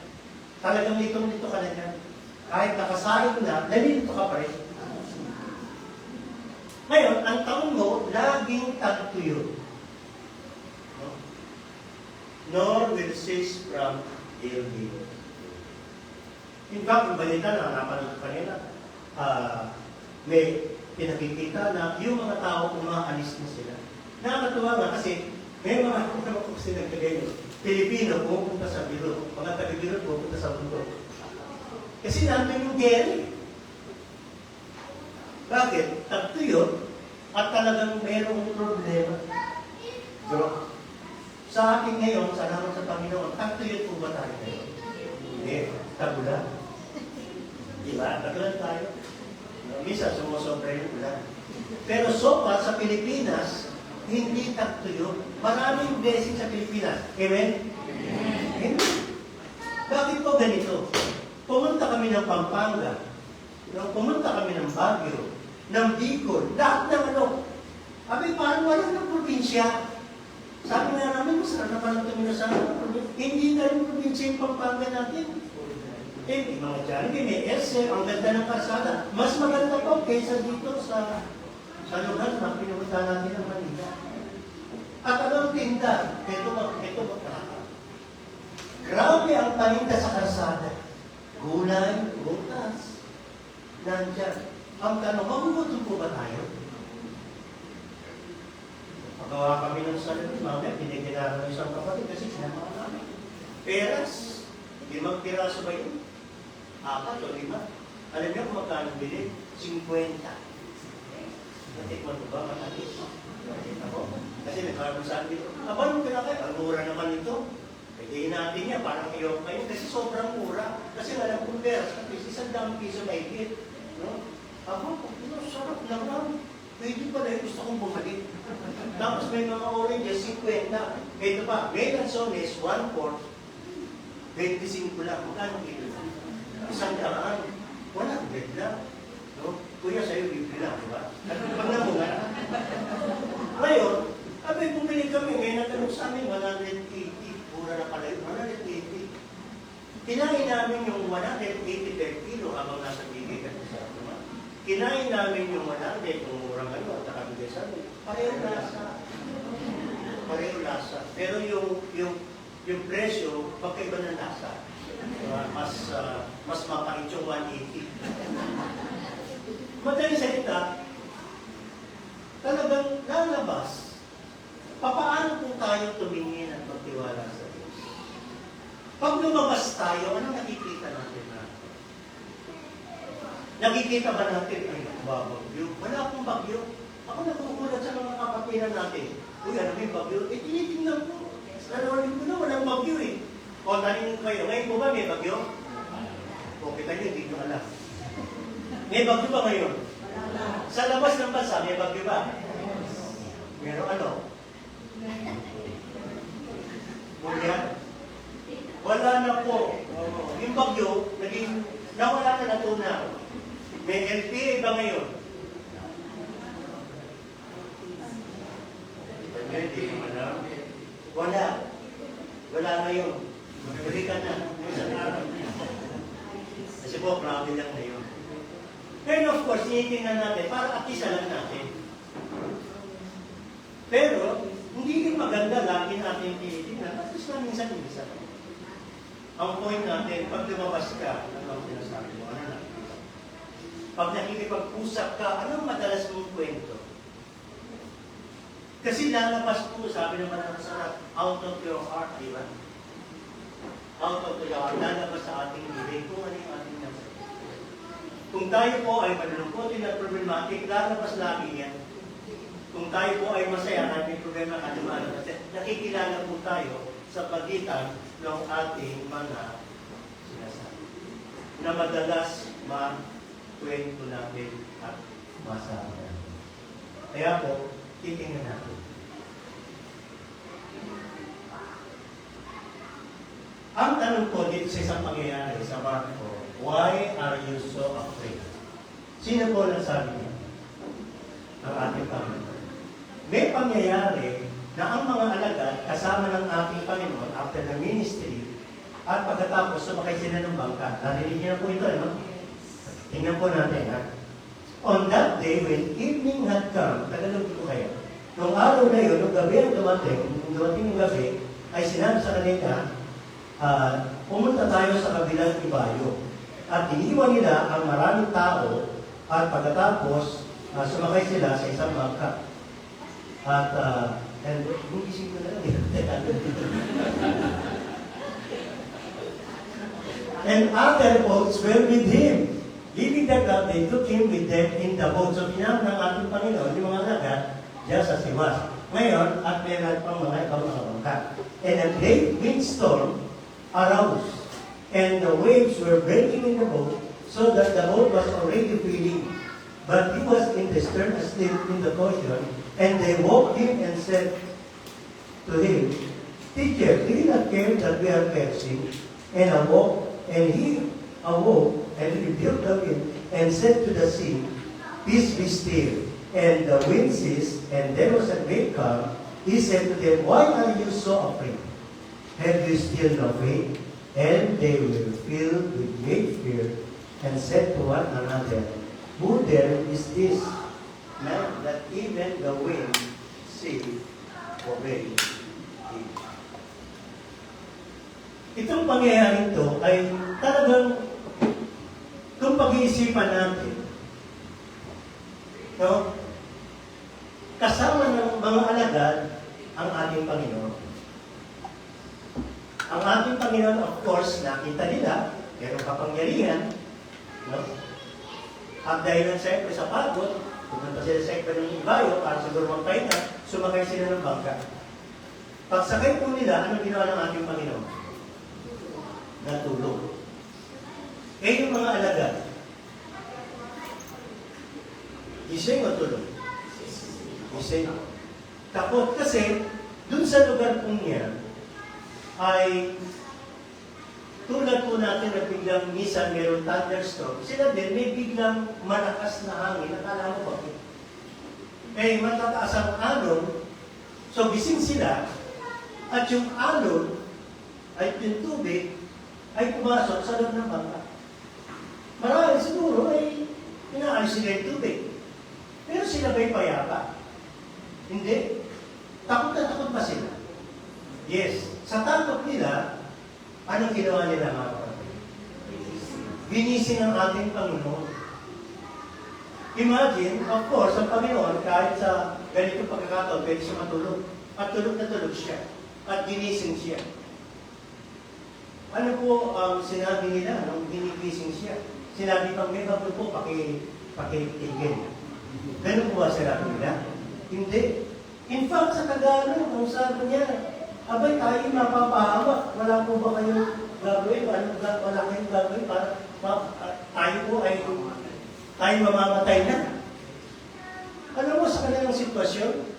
Talagang litong-lito ka na yan. Kahit nakasahin na, nalilito ka pa rin. Ngayon, ang taon mo, laging tagtuyo. No? Nor will cease from ill-will. In fact, yung balita na napanood kanina, may pinakikita na yung mga tao umaalis na sila. Nakakatuwa nga kasi may mga kasi nagkagayon. Pilipino pumunta sa biro, mga taga-biro pumunta sa mundo. Kasi nandun yung Gary. Bakit? Tagtuyo at talagang mayroong problema. Pero sa atin ngayon, salamat sa Panginoon, tagtuyo po ba tayo ngayon? Hindi, tagulan. Diba? Tagulan tayo. Misa, sumusobra yung ulan. Pero so far, sa Pilipinas, hindi tagtuyo. Maraming blessing sa Pilipinas. Amen? Amen. Bakit po ganito? Pumunta kami ng Pampanga. Pumunta kami ng Baguio. ng Bicol, lahat ng ano. Abi, parang wala ng probinsya. Sabi nga namin, masarap na palang tumino sa probinsya. Hindi na rin probinsya yung Pampanga natin. Eh, may mga Jollibee, may SM, ang ganda ng kalsada. Mas maganda pa kaysa dito sa lugar na pinupunta natin ng Manila. At anong tinda? Ito ba? Grabe ang paninda sa kalsada. Gulay, butas, nandyan. Ang tanong, magugutom po ba tayo? Pagawa kami ng salamin, mamaya, pinigyan ng isang kapatid kasi sinama namin. Peras, 5 piraso ba yun? 4 o 5. Alam niyo kung magkano bilhin? 50. Natikman ko ba? Matalis. Nakita ko. Kasi may parang sabi dito, aba nung pinakay, ang mura naman ito. Pwede natin niya, parang iyok kayo, kasi sobrang mura. Kasi alam kong peras, at least 100 piso na higit. No? Aba, sarap naman. Pwede pala, gusto kong bumalik. Tapos may mga oranges, 50. Ito pa, may lansones, 1/4. 25 lang. Magkano kilo? 100. 100 lang. No? Kuya, sa'yo, libre lang, di ba? At pag namunga, ngayon, abay, bumili kami, may natanong sa amin, 180. Pura na pala yun, 180. Kinain namin yung 180 per kilo habang nasa bigay kasi sa mga. Kinain namin yung 100, yung murang ano, at nakabigay sa amin. Pareho lasa. Pero yung presyo, pagkaiba ng lasa. Mas mapangit yung 180. Madaling salita, talagang lalabas, papaano po tayo tumingin at magtiwala sa Diyos? Pag lumabas tayo, ano nakikita natin na? Nakikita ba natin, ay, bagyo? Wala akong bagyo. Ako nakukulat sa mga kapatiran natin. Uy, ano may bagyo? Eh, tinitingnan ko. Nanonood ko na, walang bagyo eh. O, taningin kayo, ngayon po ba may bagyo? O, kita nyo, hindi nyo alam. May bagyo ba ngayon? Sa labas ng bansa, may bagyo ba? Meron ano? Wala na po. Yung bagyo, nawala na natunaw. May LPA ba ngayon? Wala. Wala ngayon. Balikan na. Isang araw. Kasi po, grabe lang ngayon. Then of course, tinitingnan natin para at least alam natin. Pero, hindi rin maganda lagi natin tinitingnan. At least na minsan-minsan. Ang point natin, pag lumabas ka, ano ang sinasabi mo? Ano nakikita? Pag nakikipag-usap ka, anong madalas mong kwento? Kasi lalabas po, sabi naman ng sarap, out of your heart, di ba? Out of your heart, lalabas sa ating bibig kung ano yung ating nasa. Kung tayo po ay malulungkotin at problematic, lalabas lagi yan. Kung tayo po ay masaya at may problema at lumalabas, nakikilala po tayo sa pagitan ng ating mga sinasabi. Na madalas kwento natin at masabi. Kaya po, titingnan natin. Ang tanong ko dito sa isang pangyayari sa Marco, why are you so afraid? Sino po nagsabi niya? Ang ating Panginoon. May pangyayari na ang mga alagad kasama ng ating Panginoon after the ministry at pagkatapos sumakay sila ng bangka. Narinig niyo na po ito, no? Tingnan po natin, ha? On that day, when evening had come, tagalog ko kayo, nung araw na yun, nung gabi ang dumating yung gabi, ay sinabi sa kanila, pumunta tayo sa kabilang ibayo. At iniwan nila ang maraming tao at pagkatapos, sumakay sila sa isang bangka. At, yung isip ko na lang, and other boats were with him. Leaving the crowd, they took him with them in the boat. So, pinang ng ating Panginoon, yung mga lagat, just as he was. Ngayon, at meron pang mga ibang mga bangka. And a great windstorm arose, and the waves were breaking in the boat, so that the boat was already filling. But he was in the stern asleep in the cushion, and they woke him and said to him, Teacher, do you not care that we are perishing? And he awoke and rebuked the wind and said to the sea, Peace be still. And the wind ceased, and there was a great calm. He said to them, Why are you so afraid? Have you still no faith? And they were filled with great fear, and said to one another, Who then is this man that even the wind sea obey him? Itong pangyayaring ito ay talagang kung pag-iisipan natin, no? Kasama ng mga alagad ang ating Panginoon. Ang ating Panginoon, of course, nakita nila, merong kapangyarihan, no? At dahil lang siyempre sa pagod, pumunta sila sa iba ng ibayo para siguro magpahinga, sumakay sila ng bangka. Pagsakay po nila, anong ginawa ng ating Panginoon? Natulog. Eh yung mga alagad, gising o tulog? Gising. Takot kasi, dun sa lugar pong yan, ay tulad po natin na biglang minsan mayroong thunderstorm, sila din may biglang malakas na hangin. Nakala mo bakit? Eh, matataas ang alon, so gising sila, at yung alon, ay yung tubig, ay pumasok sa loob ng bangka. Marami siguro ay inaalis sila yung tubig. Pero sila ba'y payapa? Hindi. Takot na takot ba sila? Yes. Sa takot nila, anong ginawa nila mga kapatid? Ginising ang ating Panginoon. Imagine, of course, ang Panginoon, kahit sa ganitong pagkakataon, pwede siya matulog. At tulog na tulog siya. At ginising siya. Ano po ang sinabi nila nung ginigising siya? Sinabi pang may bago po, pakitigil. Ganun po ba sinabi nila? Hindi. In fact, sa Tagalog, ang sabi niya, abay, tayo mapapahamak. Wala po ba kayong gagawin? Wala kayong gagawin para tayo po ay tayo mamamatay na. Alam mo, sa kanilang sitwasyon,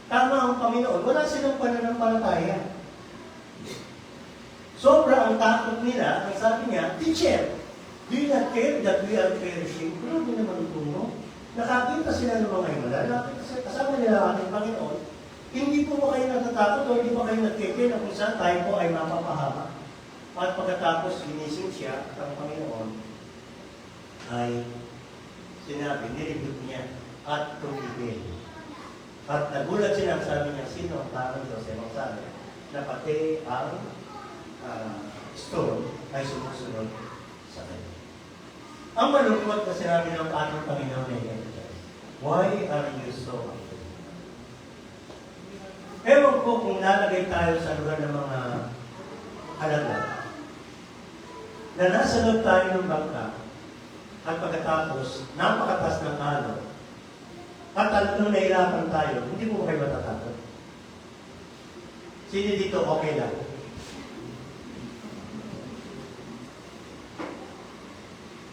tama ang Panginoon. Wala silang pananampalataya. Sobra ang takot nila. Ang sabi niya, Teacher, do you not care that we are perishing? Pero hindi naman ito mo. Nakakita sila ng mga himala. Kasama nila ating Panginoon. Hindi po ba kayo natatakot o hindi ba kayo nagkikil na kung saan tayo po ay mapapahama? At pagkatapos ginising siya at ang Panginoon ay sinabi, nilibot niya at tumigil. At nagulat sila, sabi niya, sino ang parang Diyos? Ang sabi na pati ang storm ay sumusunod sa kanya. Ang malungkot na sinabi ng ating Panginoon ay Why are you so afraid? Ewan ko kung nalagay tayo sa lugar ng mga alagad na nasa loob tayo ng bangka at pagkatapos napakatas ng alon at talagang nahirapan tayo, hindi mo kayo matatakot. Sino dito okay lang?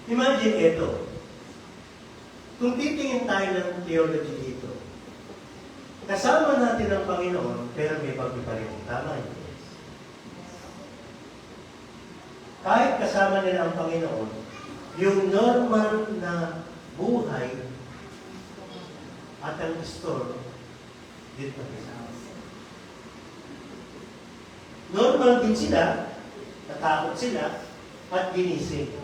Imagine ito. Kung titingin tayo ng theology dito, kasama natin ang Panginoon, pero may bagay pa rin. Tama yun. Kahit kasama nila ang Panginoon, yung normal na buhay at ang storm, dito kasama. Normal din sila, natakot sila, at ginising.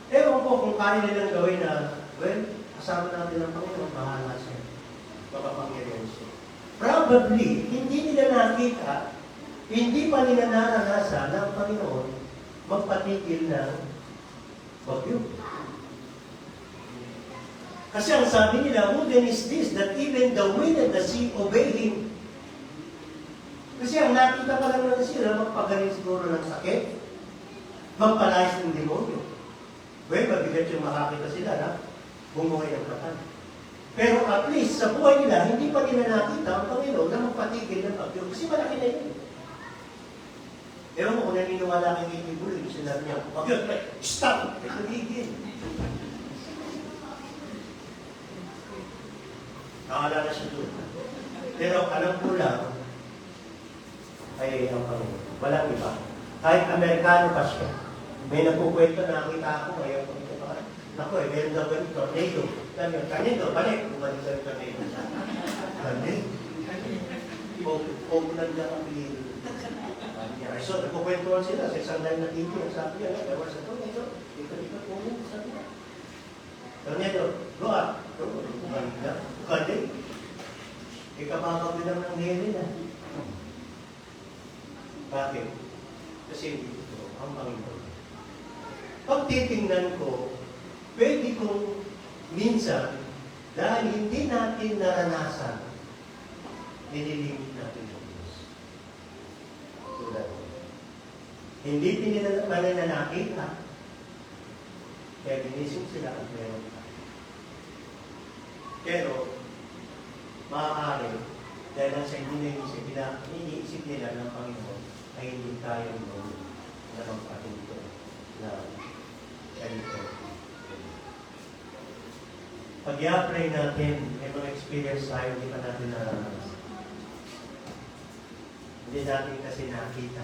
Ewan ko kung kaya nilang gawin na, well, kasama natin ang Panginoon, bahala siya. Makapangyarihan siya. Probably, hindi nila nakita, hindi pa nila naranasan ng Panginoon magpatigil ng bagyo. Kasi ang sabi nila, who then is this that even the wind and the sea obey Him? Kasi ang nakita pa lang naman sila, magpagaling siguro ng sakit, magpalayas ng demonyo. Well, mabigat yung makakita sila na bumuhay ng katan. Pero at least, sa buhay nila, hindi pa nila nakita ang Panginoon na magpatigil ng bagyo. Kasi malaki na yun. Ewan mo kung naniniwala kang ikibulo, yung sinabi niya, bagyo, stop! May tumigil. Nakaalala siya doon. Pero alam ko lang, ay ang Panginoon. Walang iba. Kahit Amerikano pa siya. May nagkukwento na nakita ako ngayon. Ako meron daw ganito, tornado. Tornado, balik. Bumalik sa tornado. Tornado? Ogunan lang ang pililo. So, nagkukwentuhan sila sa isang line na TV. Ang sabi niya, there was a tornado. Ika-ika po mo, sabi niya. Tornado, go up. Bumalik na. Bumalik. Ikababag lang ng nene na. Bakit? Kasi ito ang Panginoon. Pag titingnan ko, pwede kong minsan, dahil hindi natin naranasan, nililimit natin ang Diyos. Tulad ko. Hindi pinananakit ha. Kaya binisip sila at meron ka. Pero, maaari, dahil nasa iniisip nila ng Panginoon, ay hindi tayo noon na magpatinto na ganito. Pag i-apply natin, may mga experience tayo, hindi pa natin naranasan. Hindi natin kasi nakita.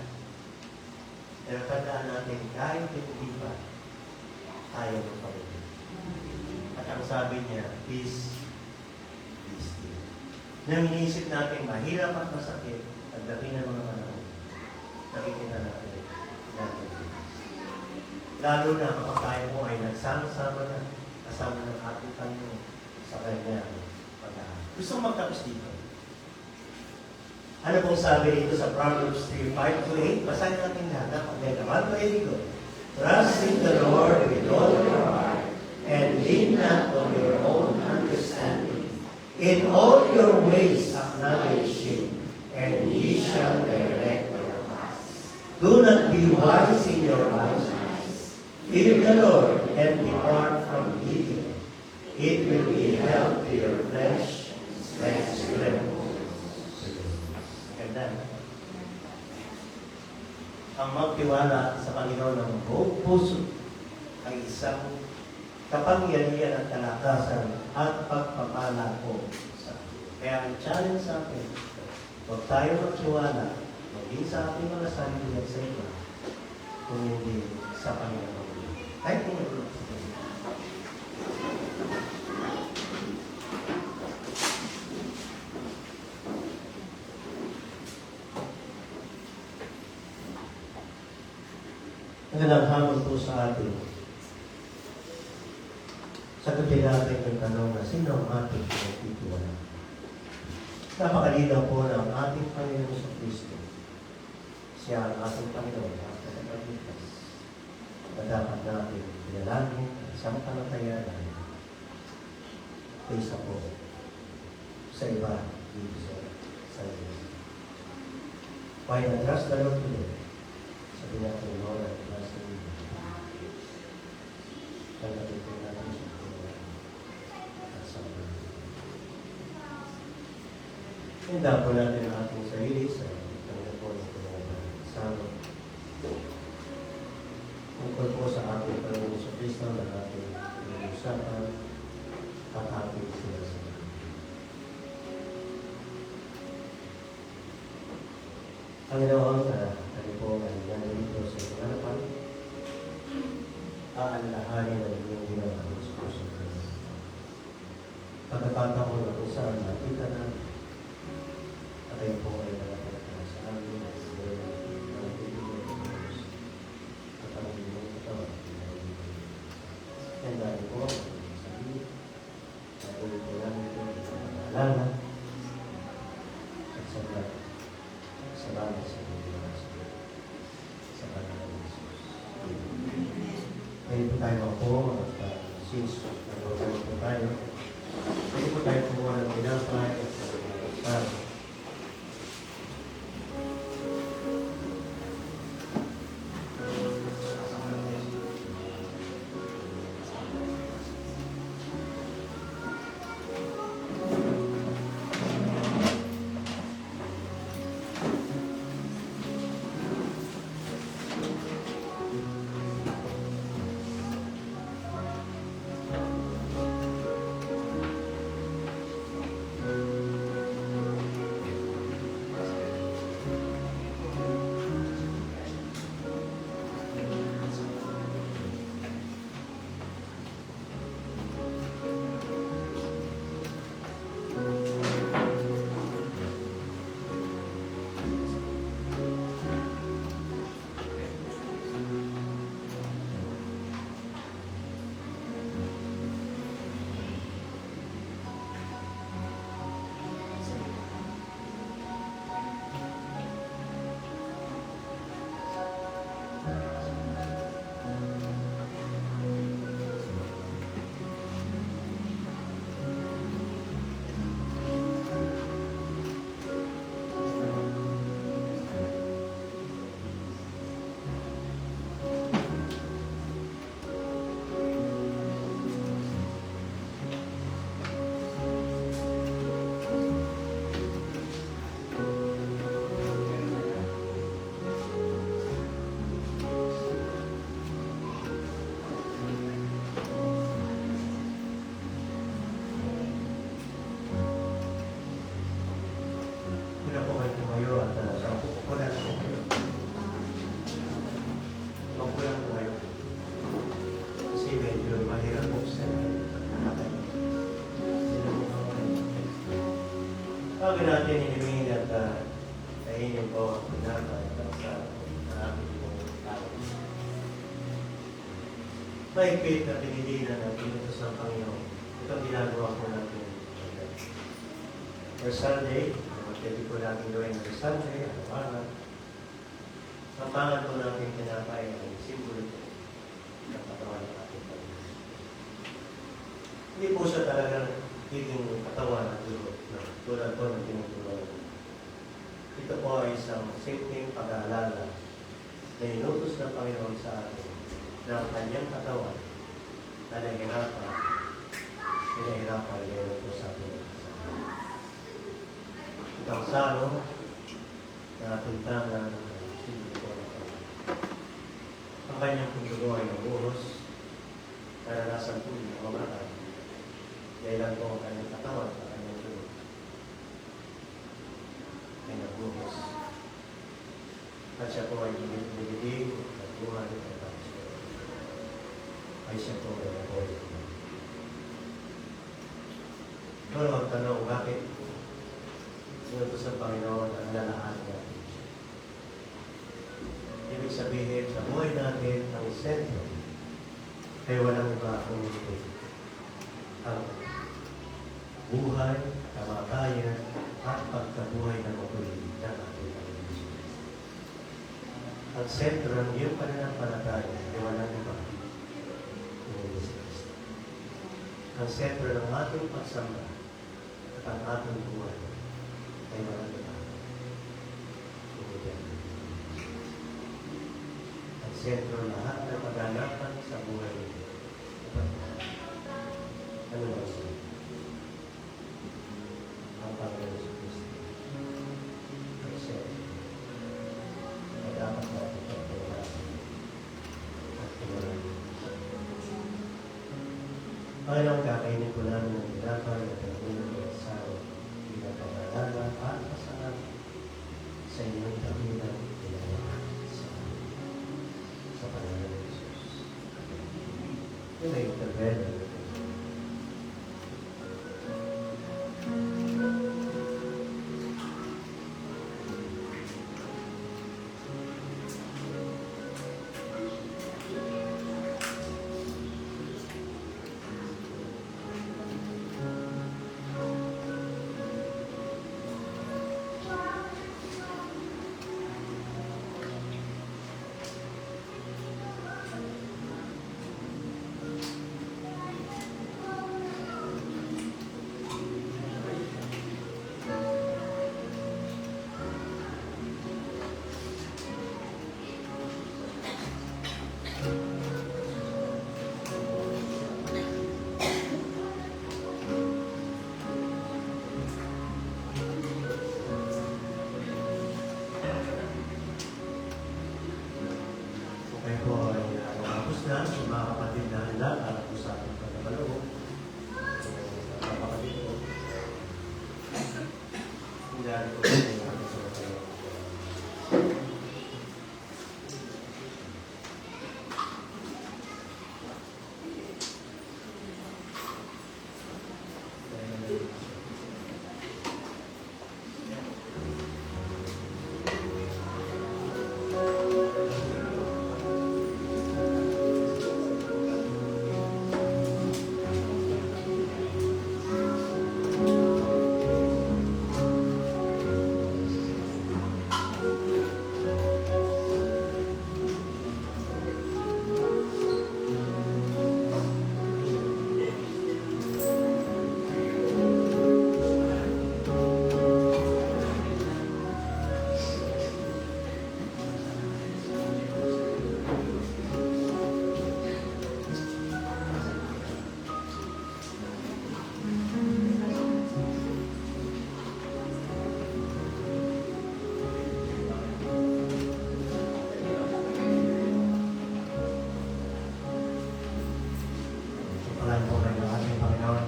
Pero tandaan natin, kahit hindi pa, tayo ng Panginoon. At ang sabi niya, peace, be still. Nang iniisip natin, mahirap at masakit, pagdating ng mga panahon, nakikita natin lalo na kapag tayo mo ay nagsama-sama na kasama ng ating Panginoon sa kanya pag-aaral. Gusto kong magtapos dito. Ano pong sabi dito sa Proverbs 3:5-8? Basahin natin lahat. Napagay naman ko ito. Trust in the Lord with all your heart and lean not on your own understanding. In all your ways acknowledge Him, and He shall direct your paths. Do not be wise in your own eyes. Fear the Lord and depart from evil. It will be health to your flesh, strength to your bones. Ganda. Ang magtiwala sa Panginoon ng buong puso ay isang kapangyarihan at kalakasan at pagpapala ko sa atin. Kaya ang challenge sa atin, huwag tayo magtiwala, maging sa ating mga sarili at sa iba, kung hindi sa Panginoon. Kahit kung ito. Ang naghamon po sa atin, sagutin natin yung tanong na sino ang ating pinagtitiwala. Napakalinaw po ng ating Panginoon sa Kristo. Siya ang ating Panginoon at tagapagligtas na dapat natin pinalangin at samantalatayanan kaysa po sa iba dito sa Diyos. Why not trust the Lord today? Sabi natin, Lord, at trust the Lord. Tanggapin po natin siya at sa mga. Handa po natin ang ating sarili sa tanggap po ng pinag-sama. Tungkol po sa ating Panginoon sa Kristo na ating pinag-usapan at ating sinasabi. Panginoon, kami po ay nandito sa inyong harapan. Aalalahanin ang inyong ginawa sa puso namin. Pagkakataon na kung saan nakita na at kayo po ay nalapit na sa amin at sa mga pibigyan ng Diyos at ang inyong katawan. Kaya dahil po ang inyong sabi at ulit po namin ito ang pag-aalala at salamat sa inyong sa pangalan ng Jesus. Ngayon po tayo ako at since nag-work po tayo, pwede po tayo kumuha ng pinapay at sa Bago natin inimin at kainin po ang pinatay sa ating pong tao. Mahigpit na pinilinan ng pinutos ng Panginoon. Ito ang ginagawa po natin. For Sunday, pwede po natin gawin ng Sunday, araw-araw. Sampangan po natin pinatay ang simbolo ito ng katawan ng ating Panginoon. Hindi po siya talagang higing katawan at lulot na tulad po ng tinutulungan. Ito po ay isang simpleng pag-aalala na inutos ng Panginoon sa atin na ang kanyang katawan na pinahirapan ngayon po sa atin. Itang salo na tuntangan ng simbolo po ng Panginoon. Ang kanyang pagdugo ay nabuhos naranasan po ng mamatay. Dahil po ang kanyang katawan at kanyang dugo ay nabuhos. At siya po ay binibidig at buhay at tapos ay siya po ay nabuhay. Pero ang tanong, bakit sinutos ng Panginoon ang lalahan natin? Ibig sabihin, sa buhay natin, ang sentro ay walang iba kundi ang buhay, kamatayan, at pagkabuhay ng mabuhay ng ating Panginoon. Ang sentro ng iyong pananampalataya ay walang iba kundi si Kristo. Ang sentro ng ating pagsamba at ang ating buhay ay walang iba kundi ang sentro lahat ng pag-anapan sa buhay nito. Ano ba siya? Ang Panginoon sa Kristo. Ang sentro. Na dapat natin pagpapalasan at tumalan. Panginoon, kakainin po namin ng tinapay at ang ulo ng asawa bilang pag-aalala at pasalamat sa inyong dakilang ginawa sa pangalan ng Jesus. You may eat the bread and the drink. Na sa mga kapatid na handa para po sa ating pagkabaloo. Mga kapatid po. Hindi rin po sa ating pagkabaloo.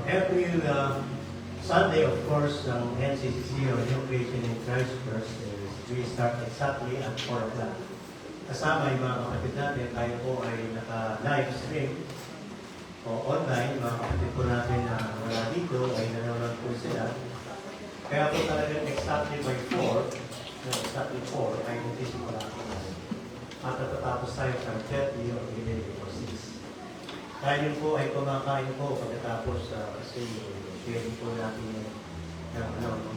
Every Sunday, of course, ng NCCC or New Creation in Christ First is we start exactly at 4 o'clock. Kasama yung mga kapatid natin, tayo po ay naka-live stream o online. Mga kapatid po natin na wala dito ay nanonood po sila. Kaya po talaga exactly by 4, exactly 4, ay notice ko lang. At natatapos tayo sa 30 or 11 or 6. Tayo po ay kumakain po pagkatapos kasi sharing po natin yung ano.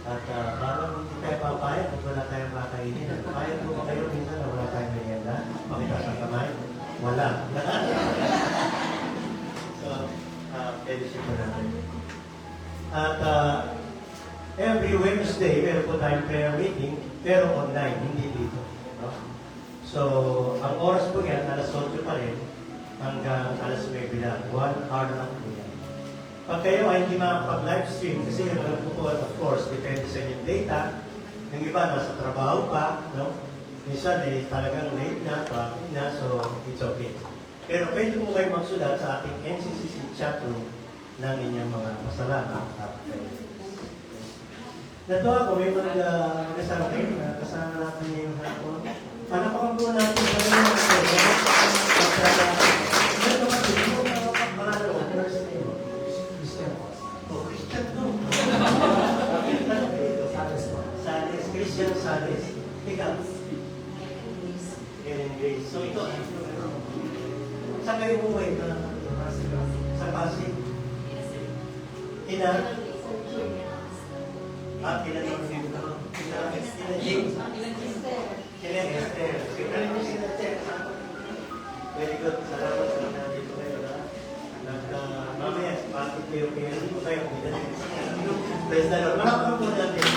At parang hindi tayo papayag kung wala tayong kakainin. Payag po ba kayo minsan na wala tayong merienda? Pakita sa kamay? Wala. So, fellowship po natin. At every Wednesday, meron po tayong prayer meeting, pero online, hindi dito. No? So, ang oras po yan, alas 8 pa rin, hanggang alas 9 lang. 1 hour lang po yan. Pag kayo ay hindi makapag-live stream, kasi yung alam po po, of course, depende sa inyong data. Yung iba, nasa trabaho pa, no? Minsan, talagang late na, traffic na, so it's okay. Pero pwede po kayo magsulat sa ating NCCC chatroom ng inyong mga pasalamat at natuwa ko, may mga kasama kayo, kasama natin ngayong hapon. Panapakan po natin sa mga Christian Sales. Ikaw? Ellen Grace. So ito, saan kayo buhay na? Sa Pasig? Ina? Kina Jim? Kina Esther. Sigurado mo sila Esther. Very good. Salamat sa nandito kayo. Mamaya, pati kayo hindi ko kayo. Praise the Lord. Makapag po natin.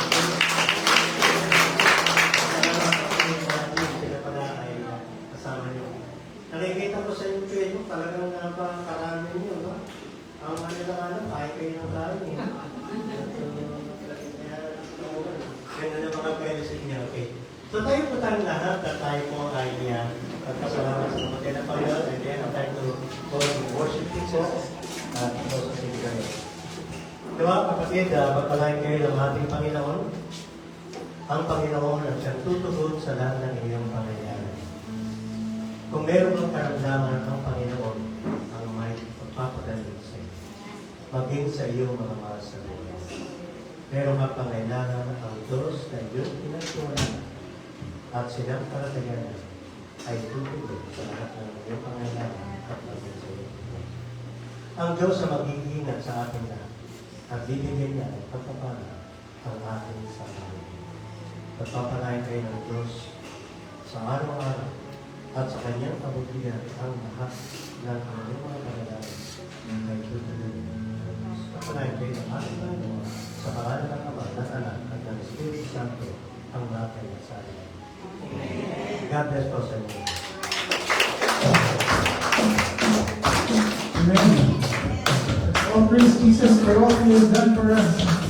Nakikita ko sa inyo kayo, talagang napakarami nyo, no? Ang ano, kahit kayo ng kain. Ganda na mga fellowship niya, okay. So tayo po tayong lahat at tayo po ay pagkasalamat sa mga tinapayot and then tayo to worship Jesus at also sing kayo. Diba, kapatid, pagpalain kayo ng ating Panginoon. Ang Panginoon ang siyang tutugon sa lahat ng iyong pangyayari. Kung meron kang karamdaman ang Panginoon, ang may pagpapagaling sa iyo, maging sa iyong mga mahal sa buhay. Pero mapangailangan ang Diyos na iyong pinagtuunan at sinampalatayan ay tutugon sa lahat ng iyong pangailangan at maging sa iyo. Ang Diyos ang mag-iingat sa ating lahat at bibigyan niya ng pagpapala ang ating sarili. Pagpapalain kayo ng Diyos sa araw-araw at sa kanyang kabutihan ang lahat ng kanyang mga pangalan ay tutuloy. Pagpapalain kayo ng ating Panginoon sa pangalan ng Ama, ng Anak, at ng Espiritu Santo ang lahat ay nagsali. God bless po sa inyo. Amen. All praise Jesus for all He has done for us.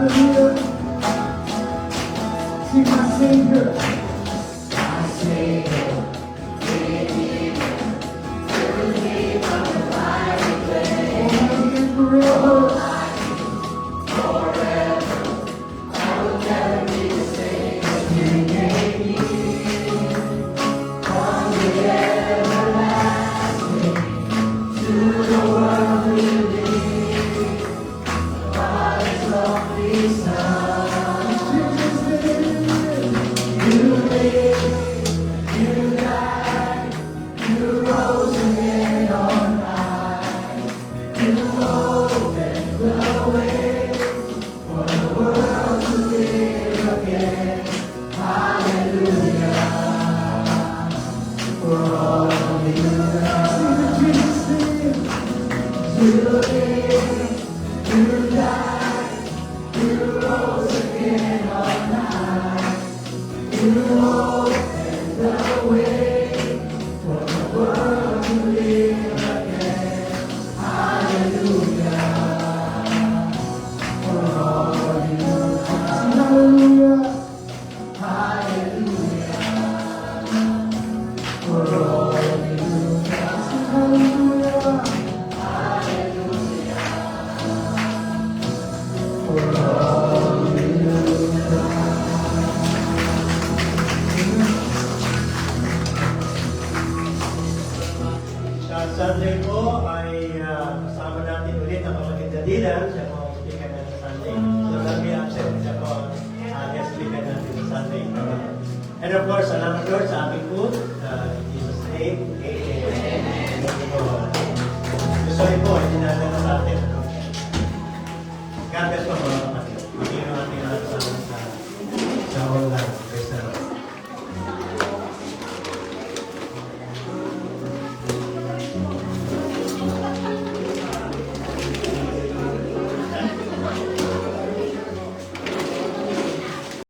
Hallelujah. See my Savior. My Savior. Forever. I will never be the same as you gave me. From the everlasting to the world we live. God is only Son. For all you have seen Jesus name. You live, you died, you rose again on high. You opened the way for the world to live again. Hallelujah. For all you have seen. Hallelujah. Hallelujah. For all you have seen. Hallelujah. For all you Sa Sunday po ay kasama natin ulit ang kapatid na Dylan. Siya po ang speaker natin sa Sunday. So let me absent siya po ang guest speaker natin sa Sunday. And of course, salamat Lord sa aming food. In Jesus' name, Amen. Gusto rin po, hindi natin